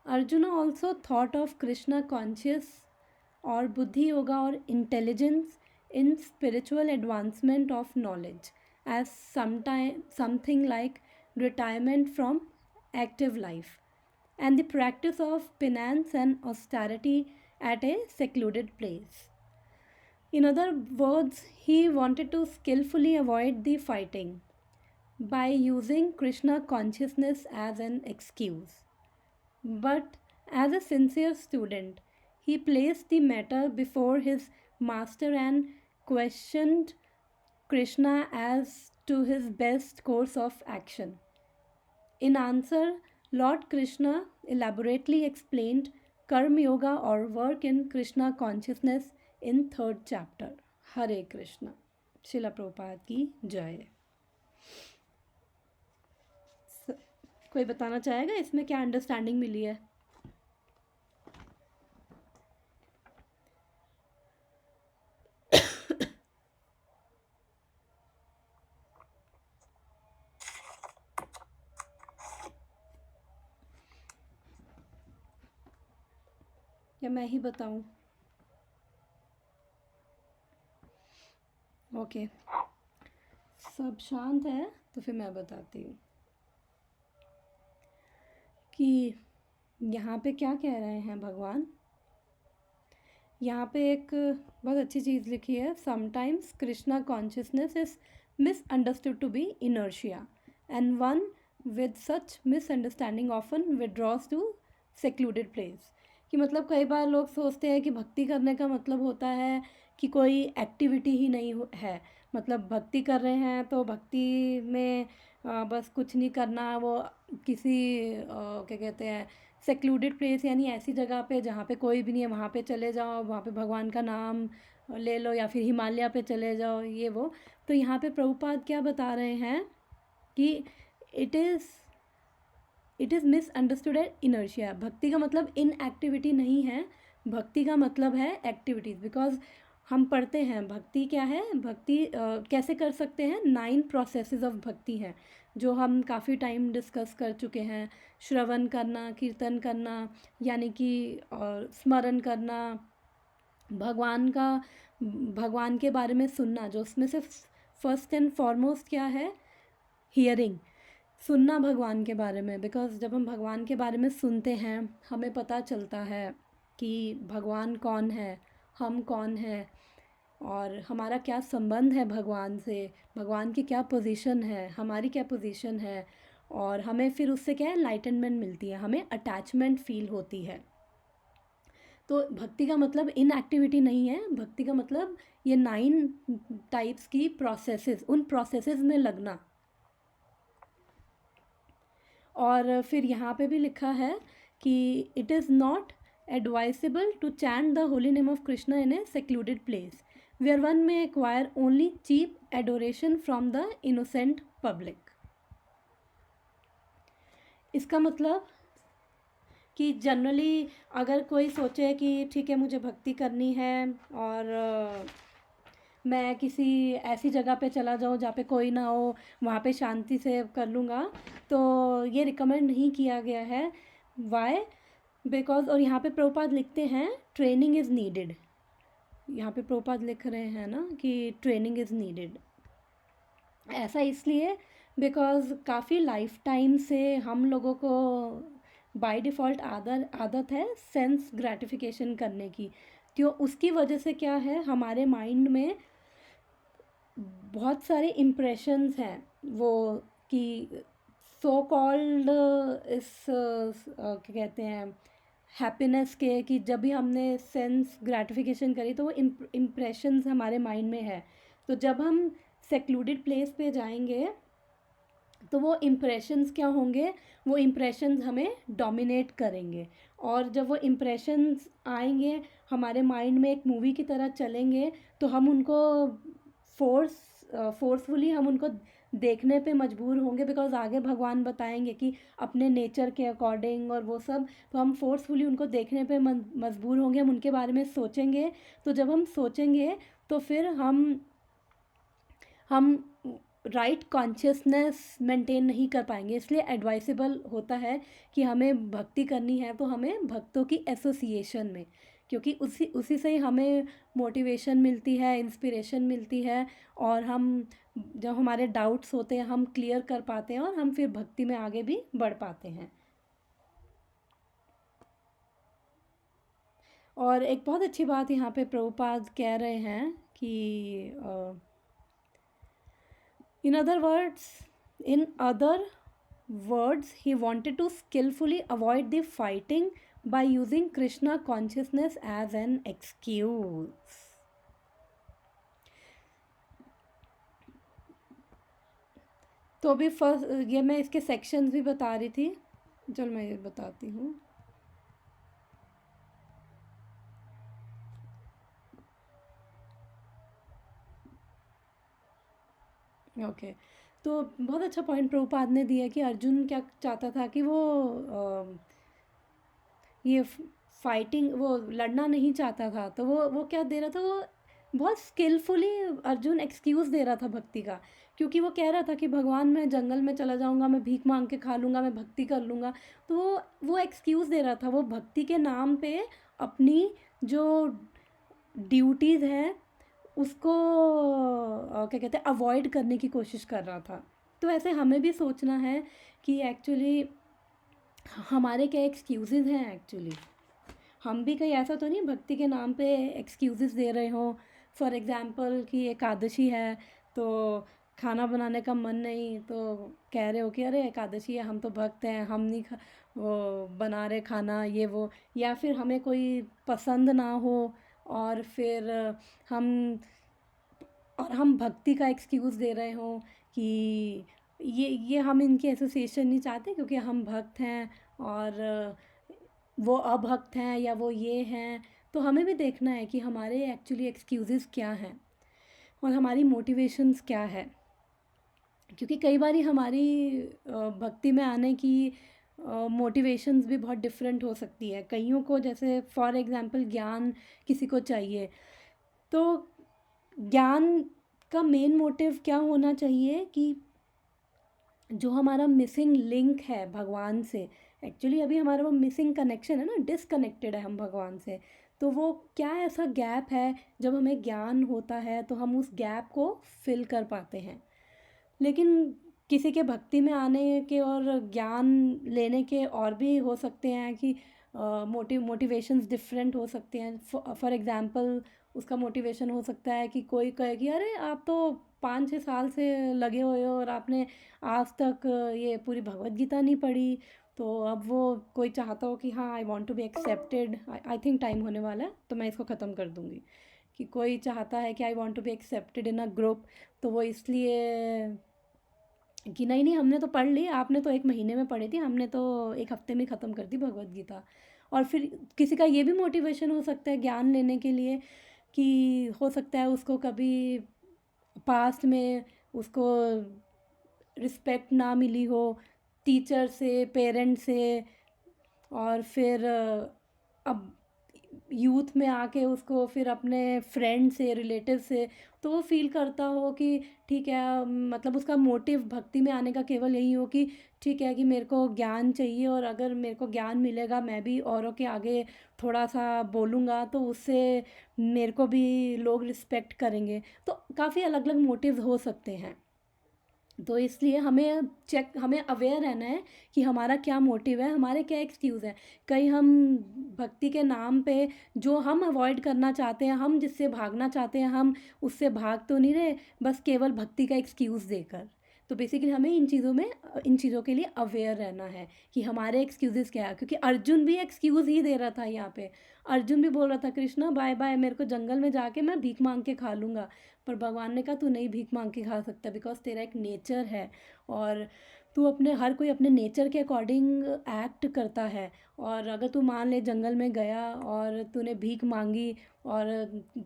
Arjuna also thought of Krishna conscious or Buddhi Yoga or intelligence in spiritual advancement of knowledge as something like retirement from active life and the practice of penance and austerity at a secluded place. In other words, he wanted to skillfully avoid the fighting by using Krishna consciousness as an excuse. But as a sincere student, he placed the matter before his master and questioned Krishna as to his best course of action. In answer, Lord Krishna elaborately explained Karma Yoga or work in Krishna consciousness in 3rd chapter. Hare Krishna. Srila Prabhupada की जय। कोई बताना चाहेगा इसमें क्या understanding मिली है? या मैं ही बताऊं? ओके, सब शांत है तो फिर मैं बताती हूँ कि यहाँ पे क्या कह रहे हैं भगवान। यहाँ पे एक बहुत अच्छी चीज़ लिखी है, sometimes Krishna consciousness is misunderstood to be inertia and one with such misunderstanding often withdraws to secluded place. कि मतलब कई बार लोग सोचते हैं कि भक्ति करने का मतलब होता है कि कोई एक्टिविटी ही नहीं है, मतलब भक्ति कर रहे हैं तो भक्ति में बस कुछ नहीं करना, वो किसी क्या कहते हैं सेक्लूडेड प्लेस यानी ऐसी जगह पे जहाँ पे कोई भी नहीं है वहाँ पे चले जाओ, वहाँ पे भगवान का नाम ले लो, या फिर हिमालय पे चले जाओ, ये वो। तो यहाँ पे प्रभुपाद क्या बता रहे हैं कि it is misunderstood at inertia. भक्ति का मतलब इन एक्टिविटी नहीं है, भक्ति का मतलब है एक्टिविटीज़, बिकॉज हम पढ़ते हैं भक्ति क्या है, भक्ति कैसे कर सकते हैं। 9 प्रोसेसेस ऑफ भक्ति हैं जो हम काफ़ी टाइम डिस्कस कर चुके हैं। श्रवण करना, कीर्तन करना, यानी कि स्मरण करना, भगवान के बारे में सुनना, जो उसमें से फर्स्ट एंड फॉरमोस्ट क्या है, हियरिंग, सुनना भगवान के बारे में। बिकॉज जब हम भगवान के बारे में सुनते हैं हमें पता चलता है कि भगवान कौन है, हम कौन है, और हमारा क्या संबंध है भगवान से, भगवान की क्या पोजीशन है, हमारी क्या पोजीशन है, और हमें फिर उससे क्या है, एनलाइटनमेंट मिलती है, हमें अटैचमेंट फील होती है। तो भक्ति का मतलब इनएक्टिविटी नहीं है, भक्ति का मतलब ये 9 टाइप्स की प्रोसेसेस, उन प्रोसेसेस में लगना। और फिर यहाँ पे भी लिखा है कि it is not advisable to chant the holy name of Krishna in a secluded place where one may acquire only cheap adoration from the innocent public. इसका मतलब कि जनरली अगर कोई सोचे कि ठीक है मुझे भक्ति करनी है और मैं किसी ऐसी जगह पे चला जाऊँ जहाँ पे कोई ना हो, वहाँ पे शांति से कर लूँगा, तो ये रिकमेंड नहीं किया गया है। वाई? बिकॉज, और यहाँ पे प्रभुपाद लिखते हैं ट्रेनिंग इज़ नीडेड। यहाँ पे प्रभुपाद लिख रहे हैं ना कि ट्रेनिंग इज़ नीडेड। ऐसा इसलिए बिकॉज काफ़ी लाइफ टाइम से हम लोगों को बाय डिफ़ॉल्ट आदत है सेंस ग्रेटिफिकेशन करने की। तो उसकी वजह से क्या है, हमारे माइंड में बहुत सारे इम्प्रेशंस हैं वो कि सो कॉल्ड इस क्या कहते हैं हैप्पीनेस के, कि जब भी हमने सेंस ग्रेटिफिकेशन करी तो वो इम्प्रेशंस हमारे माइंड में है। तो जब हम सेक्लूडेड प्लेस पे जाएंगे तो वो इम्प्रेशंस क्या होंगे, वो इम्प्रेशंस हमें डोमिनेट करेंगे, और जब वो इम्प्रेशंस आएंगे हमारे माइंड में एक मूवी की तरह चलेंगे, तो हम उनको फोर्सफुली हम उनको देखने पे मजबूर होंगे। बिकॉज आगे भगवान बताएंगे कि अपने नेचर के अकॉर्डिंग और वो सब, तो हम फोर्सफुली उनको देखने पे मजबूर होंगे, हम उनके बारे में सोचेंगे। तो जब हम सोचेंगे तो फिर हम राइट कॉन्शियसनेस मेंटेन नहीं कर पाएंगे। इसलिए एडवाइसेबल होता है कि हमें भक्ति करनी है तो हमें भक्तों की एसोसिएशन में, क्योंकि उसी से ही हमें मोटिवेशन मिलती है, इंस्पिरेशन मिलती है, और हम जब हमारे डाउट्स होते हैं हम क्लियर कर पाते हैं और हम फिर भक्ति में आगे भी बढ़ पाते हैं। और एक बहुत अच्छी बात यहाँ पे प्रभुपाद कह रहे हैं कि In other words, he wanted to skillfully avoid the fighting by using Krishna consciousness as an excuse. तो अभी फर्स्ट ये मैं इसके सेक्शंस भी बता रही थी, चल मैं ये बताती हूँ। ओके, तो बहुत अच्छा पॉइंट प्रभुपाद ने दिया कि अर्जुन क्या चाहता था कि वो ये फाइटिंग, वो लड़ना नहीं चाहता था। तो वो क्या दे रहा था, वो बहुत स्किलफुली अर्जुन एक्सक्यूज़ दे रहा था भक्ति का, क्योंकि वो कह रहा था कि भगवान मैं जंगल में चला जाऊंगा, मैं भीख मांग के खा लूँगा, मैं भक्ति कर लूँगा। तो वो एक्सक्यूज़ दे रहा था, वो भक्ति के नाम पे अपनी जो ड्यूटीज़ हैं उसको क्या कहते हैं अवॉइड करने की कोशिश कर रहा था। तो ऐसे हमें भी सोचना है कि एक्चुअली हमारे क्या एक्सक्यूज़ेज़ हैं। एक्चुअली हम भी कहीं ऐसा तो नहीं भक्ति के नाम पे एक्सक्यूज़ेज़ दे रहे हो। फॉर एग्ज़ाम्पल कि एकादशी है तो खाना बनाने का मन नहीं, तो कह रहे हो कि अरे एकादशी है, हम तो भक्त हैं, हम नहीं वो बना रहे खाना ये वो, या फिर हमें कोई पसंद ना हो और फिर हम भक्ति का एक्सक्यूज़ दे रहे हो कि ये हम इनकी एसोसिएशन नहीं चाहते क्योंकि हम भक्त हैं और वो अभक्त हैं या वो ये हैं। तो हमें भी देखना है कि हमारे एक्चुअली एक्सक्यूज़ेस क्या हैं और हमारी मोटिवेशंस क्या है, क्योंकि कई बारी हमारी भक्ति में आने की मोटिवेशंस भी बहुत डिफरेंट हो सकती है। कईयों को जैसे फॉर एग्जांपल ज्ञान किसी को चाहिए, तो ज्ञान का मेन मोटिव क्या होना चाहिए कि जो हमारा मिसिंग लिंक है भगवान से, एक्चुअली अभी हमारा वो मिसिंग कनेक्शन है ना, डिसकनेक्टेड है हम भगवान से, तो वो क्या ऐसा गैप है, जब हमें ज्ञान होता है तो हम उस गैप को फिल कर पाते हैं। लेकिन किसी के भक्ति में आने के और ज्ञान लेने के और भी हो सकते हैं कि मोटिवेशंस डिफरेंट हो सकते हैं। फॉर एग्जांपल उसका मोटिवेशन हो सकता है कि कोई कहे कि अरे आप तो 5-6 साल से लगे हुए हो और आपने आज तक ये पूरी भगवत गीता नहीं पढ़ी, तो अब वो कोई चाहता हो कि हाँ I want to be accepted. I think time होने वाला है तो मैं इसको ख़त्म कर दूँगी। कि कोई चाहता है कि I want to be accepted in a group, तो वो इसलिए कि नहीं नहीं हमने तो पढ़ ली, आपने तो 1 महीने में पढ़ी थी, हमने तो 1 हफ्ते में ख़त्म कर दी भगवत गीता। और फिर किसी का ये भी मोटिवेशन हो सकता है ज्ञान लेने के लिए कि हो सकता है उसको कभी पास्ट में उसको रिस्पेक्ट ना मिली हो टीचर से, पेरेंट्स से, और फिर अब यूथ में आके उसको फिर अपने फ्रेंड से, रिलेटिव से, तो वो फील करता हो कि ठीक है, मतलब उसका मोटिव भक्ति में आने का केवल यही हो कि ठीक है कि मेरे को ज्ञान चाहिए, और अगर मेरे को ज्ञान मिलेगा मैं भी औरों के आगे थोड़ा सा बोलूँगा तो उससे मेरे को भी लोग रिस्पेक्ट करेंगे। तो काफ़ी अलग अलग मोटिव्स हो सकते हैं। तो इसलिए हमें अवेयर रहना है कि हमारा क्या मोटिव है, हमारे क्या एक्सक्यूज़ हैं। कहीं हम भक्ति के नाम पे जो हम अवॉइड करना चाहते हैं, हम जिससे भागना चाहते हैं, हम उससे भाग तो नहीं रहे, बस केवल भक्ति का एक्सक्यूज़ देकर। तो बेसिकली हमें इन चीज़ों के लिए अवेयर रहना है कि हमारे एक्सक्यूज़ेस क्या है। क्योंकि अर्जुन भी एक्सक्यूज़ ही दे रहा था यहाँ पे। अर्जुन भी बोल रहा था कृष्णा बाय बाय, मेरे को जंगल में जाके मैं भीख मांग के खा लूँगा। पर भगवान ने कहा तू नहीं भीख मांग के खा सकता, बिकॉज तेरा एक नेचर है और तू हर कोई अपने नेचर के अकॉर्डिंग एक्ट करता है। और अगर तू मान ले जंगल में गया और तूने भीख मांगी और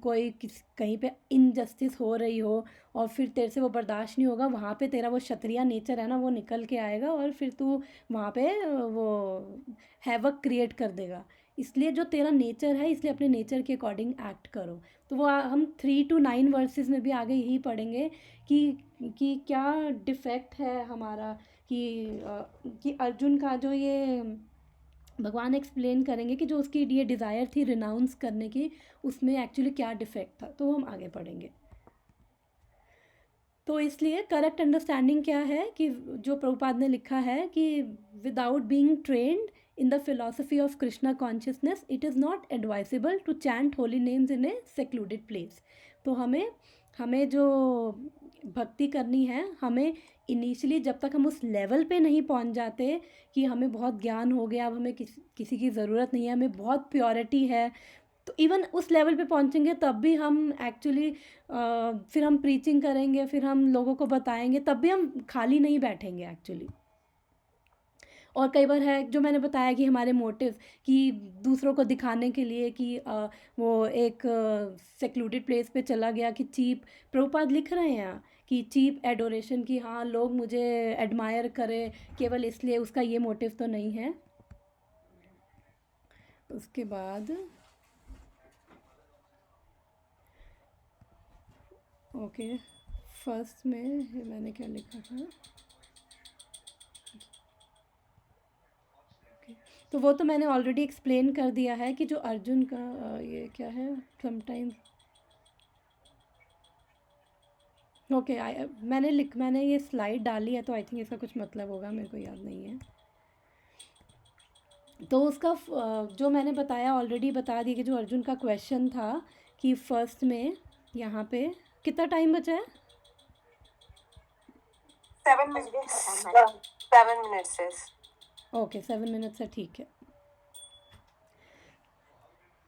कहीं पे इनजस्टिस हो रही हो और फिर तेरे से वो बर्दाश्त नहीं होगा, वहाँ पे तेरा वो क्षत्रिय नेचर है ना वो निकल के आएगा और फिर तू वहाँ पे वो हैवक क्रिएट कर देगा। इसलिए जो तेरा नेचर है, इसलिए अपने नेचर के अकॉर्डिंग एक्ट करो। तो वो हम 3 to 9 वर्सेस में भी आगे यही पढ़ेंगे कि क्या डिफेक्ट है हमारा, कि अर्जुन का जो ये भगवान एक्सप्लेन करेंगे कि जो उसकी ये डिज़ायर थी रिनाउंस करने की, उसमें एक्चुअली क्या डिफेक्ट था, तो हम आगे पढ़ेंगे। तो इसलिए करेक्ट अंडरस्टैंडिंग क्या है कि जो प्रभुपाद ने लिखा है कि without being trained in the philosophy of Krishna consciousness, it is not advisable to chant holy names in a secluded place. तो हमें जो भक्ति करनी है, हमें इनिशियली जब तक हम उस लेवल पे नहीं पहुंच जाते कि हमें बहुत ज्ञान हो गया, अब हमें किसी की ज़रूरत नहीं है, हमें बहुत प्योरिटी है, तो इवन उस लेवल पे पहुंचेंगे तब भी हम एक्चुअली फिर हम प्रीचिंग करेंगे, फिर हम लोगों को बताएंगे, तब भी हम खाली नहीं बैठेंगे एक्चुअली। और कई बार है जो मैंने बताया कि हमारे मोटिव कि दूसरों को दिखाने के लिए कि वो एक सेक्लूडेड प्लेस पे चला गया कि चीप, प्रभुपाद लिख रहे हैं यहाँ कि चीप एडोरेशन, कि हाँ लोग मुझे एडमायर करें केवल इसलिए, उसका ये मोटिव तो नहीं है। उसके बाद ओके, फर्स्ट में मैंने क्या लिखा था, तो वो तो मैंने ऑलरेडी एक्सप्लेन कर दिया है कि जो अर्जुन का ये क्या है समटाइम्स, ओके मैंने ये स्लाइड डाली है तो आई थिंक इसका कुछ मतलब होगा, मेरे को याद नहीं है। तो उसका जो मैंने बताया ऑलरेडी बता दी कि जो अर्जुन का क्वेश्चन था कि फर्स्ट में यहाँ पे कितना टाइम बचा है, 7 minutes. 7 minutes. ओके 7 मिनट्स है, ठीक है।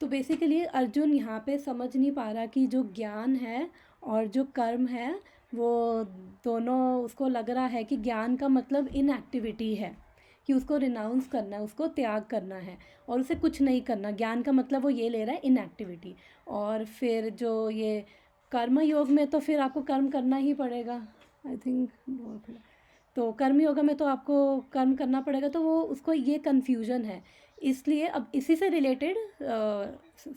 तो बेसिकली अर्जुन यहाँ पे समझ नहीं पा रहा कि जो ज्ञान है और जो कर्म है वो दोनों, उसको लग रहा है कि ज्ञान का मतलब इनएक्टिविटी है, कि उसको रिनाउंस करना है, उसको त्याग करना है और उसे कुछ नहीं करना। ज्ञान का मतलब वो ये ले रहा है इनएक्टिविटी। और फिर जो ये कर्म योग में तो फिर आपको कर्म करना ही पड़ेगा, आई थिंक तो कर्म योगा में तो आपको कर्म करना पड़ेगा, तो वो उसको ये कन्फ्यूजन है, इसलिए अब इसी से रिलेटेड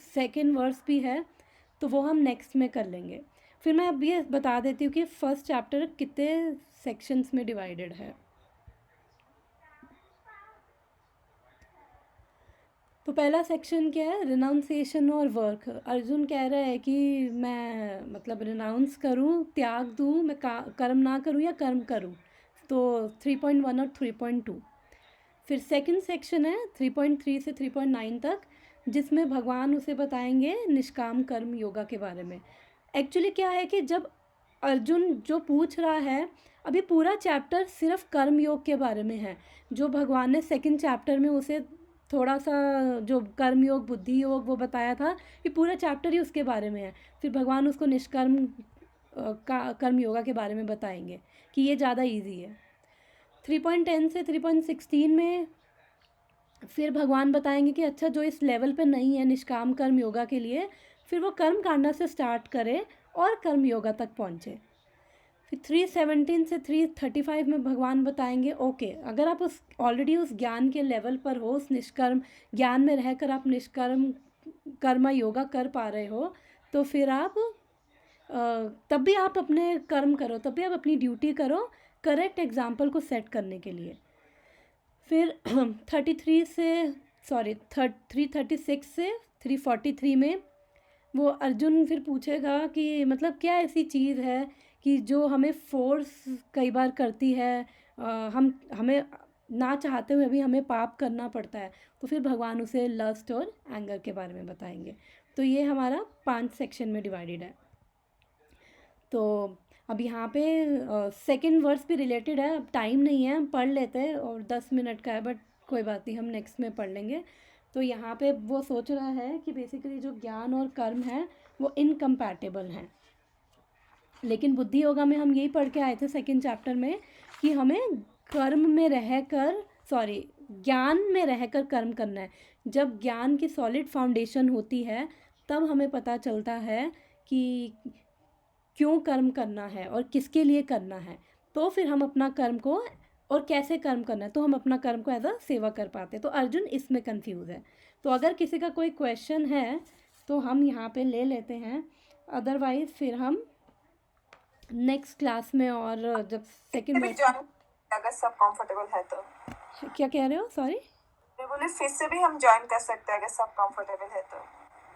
सेकेंड वर्स भी है, तो वो हम नेक्स्ट में कर लेंगे। फिर मैं अब ये बता देती हूँ कि फर्स्ट चैप्टर कितने सेक्शंस में डिवाइडेड है। तो पहला सेक्शन क्या है, रिनाउंसिएशन और वर्क। अर्जुन कह रहा है कि मैं मतलब रिनाउंस करूं, त्याग दूं, मैं कर्म ना करूं या कर्म करूं। तो 3.1 और 3.2। फिर सेकंड सेक्शन है 3.3 से 3.9 तक, जिसमें भगवान उसे बताएंगे निष्काम कर्म योगा के बारे में। एक्चुअली क्या है कि जब अर्जुन जो पूछ रहा है, अभी पूरा चैप्टर सिर्फ कर्म योग के बारे में है। जो भगवान ने सेकंड चैप्टर में उसे थोड़ा सा जो कर्म योग, बुद्धि योग वो बताया था, ये पूरा चैप्टर ही उसके बारे में है। फिर भगवान उसको निष्कर्म कर्म योगा के बारे में बताएंगे कि ये ज़्यादा इजी है। 3.10 से 3.16 में फिर भगवान बताएंगे कि अच्छा जो इस लेवल पे नहीं है निष्काम कर्म योगा के लिए, फिर वो कर्म कांडा से स्टार्ट करे और कर्म योगा तक पहुँचे। फिर 3.17 से 3.35 में भगवान बताएंगे ओके, अगर आप उस ऑलरेडी उस ज्ञान के लेवल पर हो, उस निष्कर्म ज्ञान में रहकर आप निष्कर्म कर्म योगा कर पा रहे हो, तो फिर आप तब भी आप अपने कर्म करो, तब भी आप अपनी ड्यूटी करो करेक्ट एग्जाम्पल को सेट करने के लिए। फिर 336 से 343 में वो अर्जुन फिर पूछेगा कि मतलब क्या ऐसी चीज़ है कि जो हमें फोर्स कई बार करती है, हमें ना चाहते हुए भी हमें पाप करना पड़ता है। तो फिर भगवान उसे लस्ट और एंगर के बारे में बताएंगे। तो ये हमारा 5 सेक्शन में डिवाइडेड है। तो अब यहाँ पे सेकंड वर्स भी रिलेटेड है, अब टाइम नहीं है, हम पढ़ लेते हैं और 10 मिनट का है, बट कोई बात नहीं, हम नेक्स्ट में पढ़ लेंगे। तो यहाँ पे वो सोच रहा है कि बेसिकली जो ज्ञान और कर्म है वो इनकम्पैटिबल हैं, लेकिन बुद्धि योगा में हम यही पढ़ के आए थे सेकंड चैप्टर में कि हमें कर्म में रहकर ज्ञान में रहकर कर्म करना है। जब ज्ञान की सॉलिड फाउंडेशन होती है तब हमें पता चलता है कि क्यों कर्म करना है और किसके लिए करना है। तो फिर हम अपना कर्म को और कैसे कर्म करना है, तो हम अपना कर्म को एज अ सेवा कर पाते। तो अर्जुन इसमें कंफ्यूज है। तो अगर किसी का कोई क्वेश्चन है तो हम यहाँ पे ले लेते हैं, अदरवाइज फिर हम नेक्स्ट क्लास में और जब सेकंड अगर सब कंफर्टेबल है तो। क्या कह रहे हो, सॉरी? मैं बोले फिर से भी हम ज्वाइन कर सकते हैं अगर सब कंफर्टेबल है तो।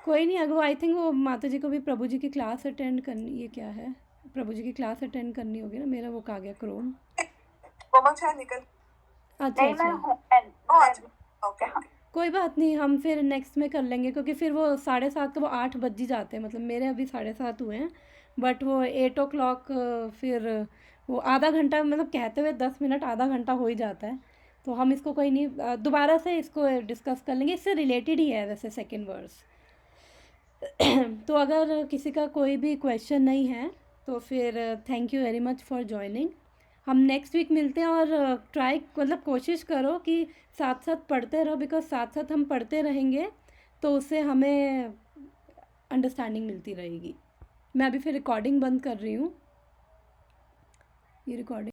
कोई नहीं, अगर आई थिंक वो माता जी को भी प्रभु जी की क्लास अटेंड करनी, ये क्या है, प्रभु जी की क्लास अटेंड करनी होगी ना। मेरा वो कहा गया क्रोम, निकल। अच्छा कोई बात नहीं, हम फिर नेक्स्ट में कर लेंगे, क्योंकि फिर वो 7:30 को वो 8 बज ही जाते हैं, मतलब मेरे अभी 7:30 हुए हैं, बट वो 8 o'clock फिर वो आधा घंटा, मतलब कहते हुए 10 मिनट आधा घंटा हो ही जाता है। तो हम इसको कोई नहीं, दोबारा से इसको डिस्कस कर लेंगे, इससे रिलेटेड ही है वैसे सेकेंड वर्स। तो अगर किसी का कोई भी क्वेश्चन नहीं है तो फिर thank you very much for joining. हम नेक्स्ट वीक मिलते हैं और ट्राई मतलब कोशिश करो कि साथ साथ पढ़ते रहो, बिकॉज साथ साथ हम पढ़ते रहेंगे तो उससे हमें अंडरस्टैंडिंग मिलती रहेगी। मैं अभी फिर रिकॉर्डिंग बंद कर रही हूँ, ये रिकॉर्डिंग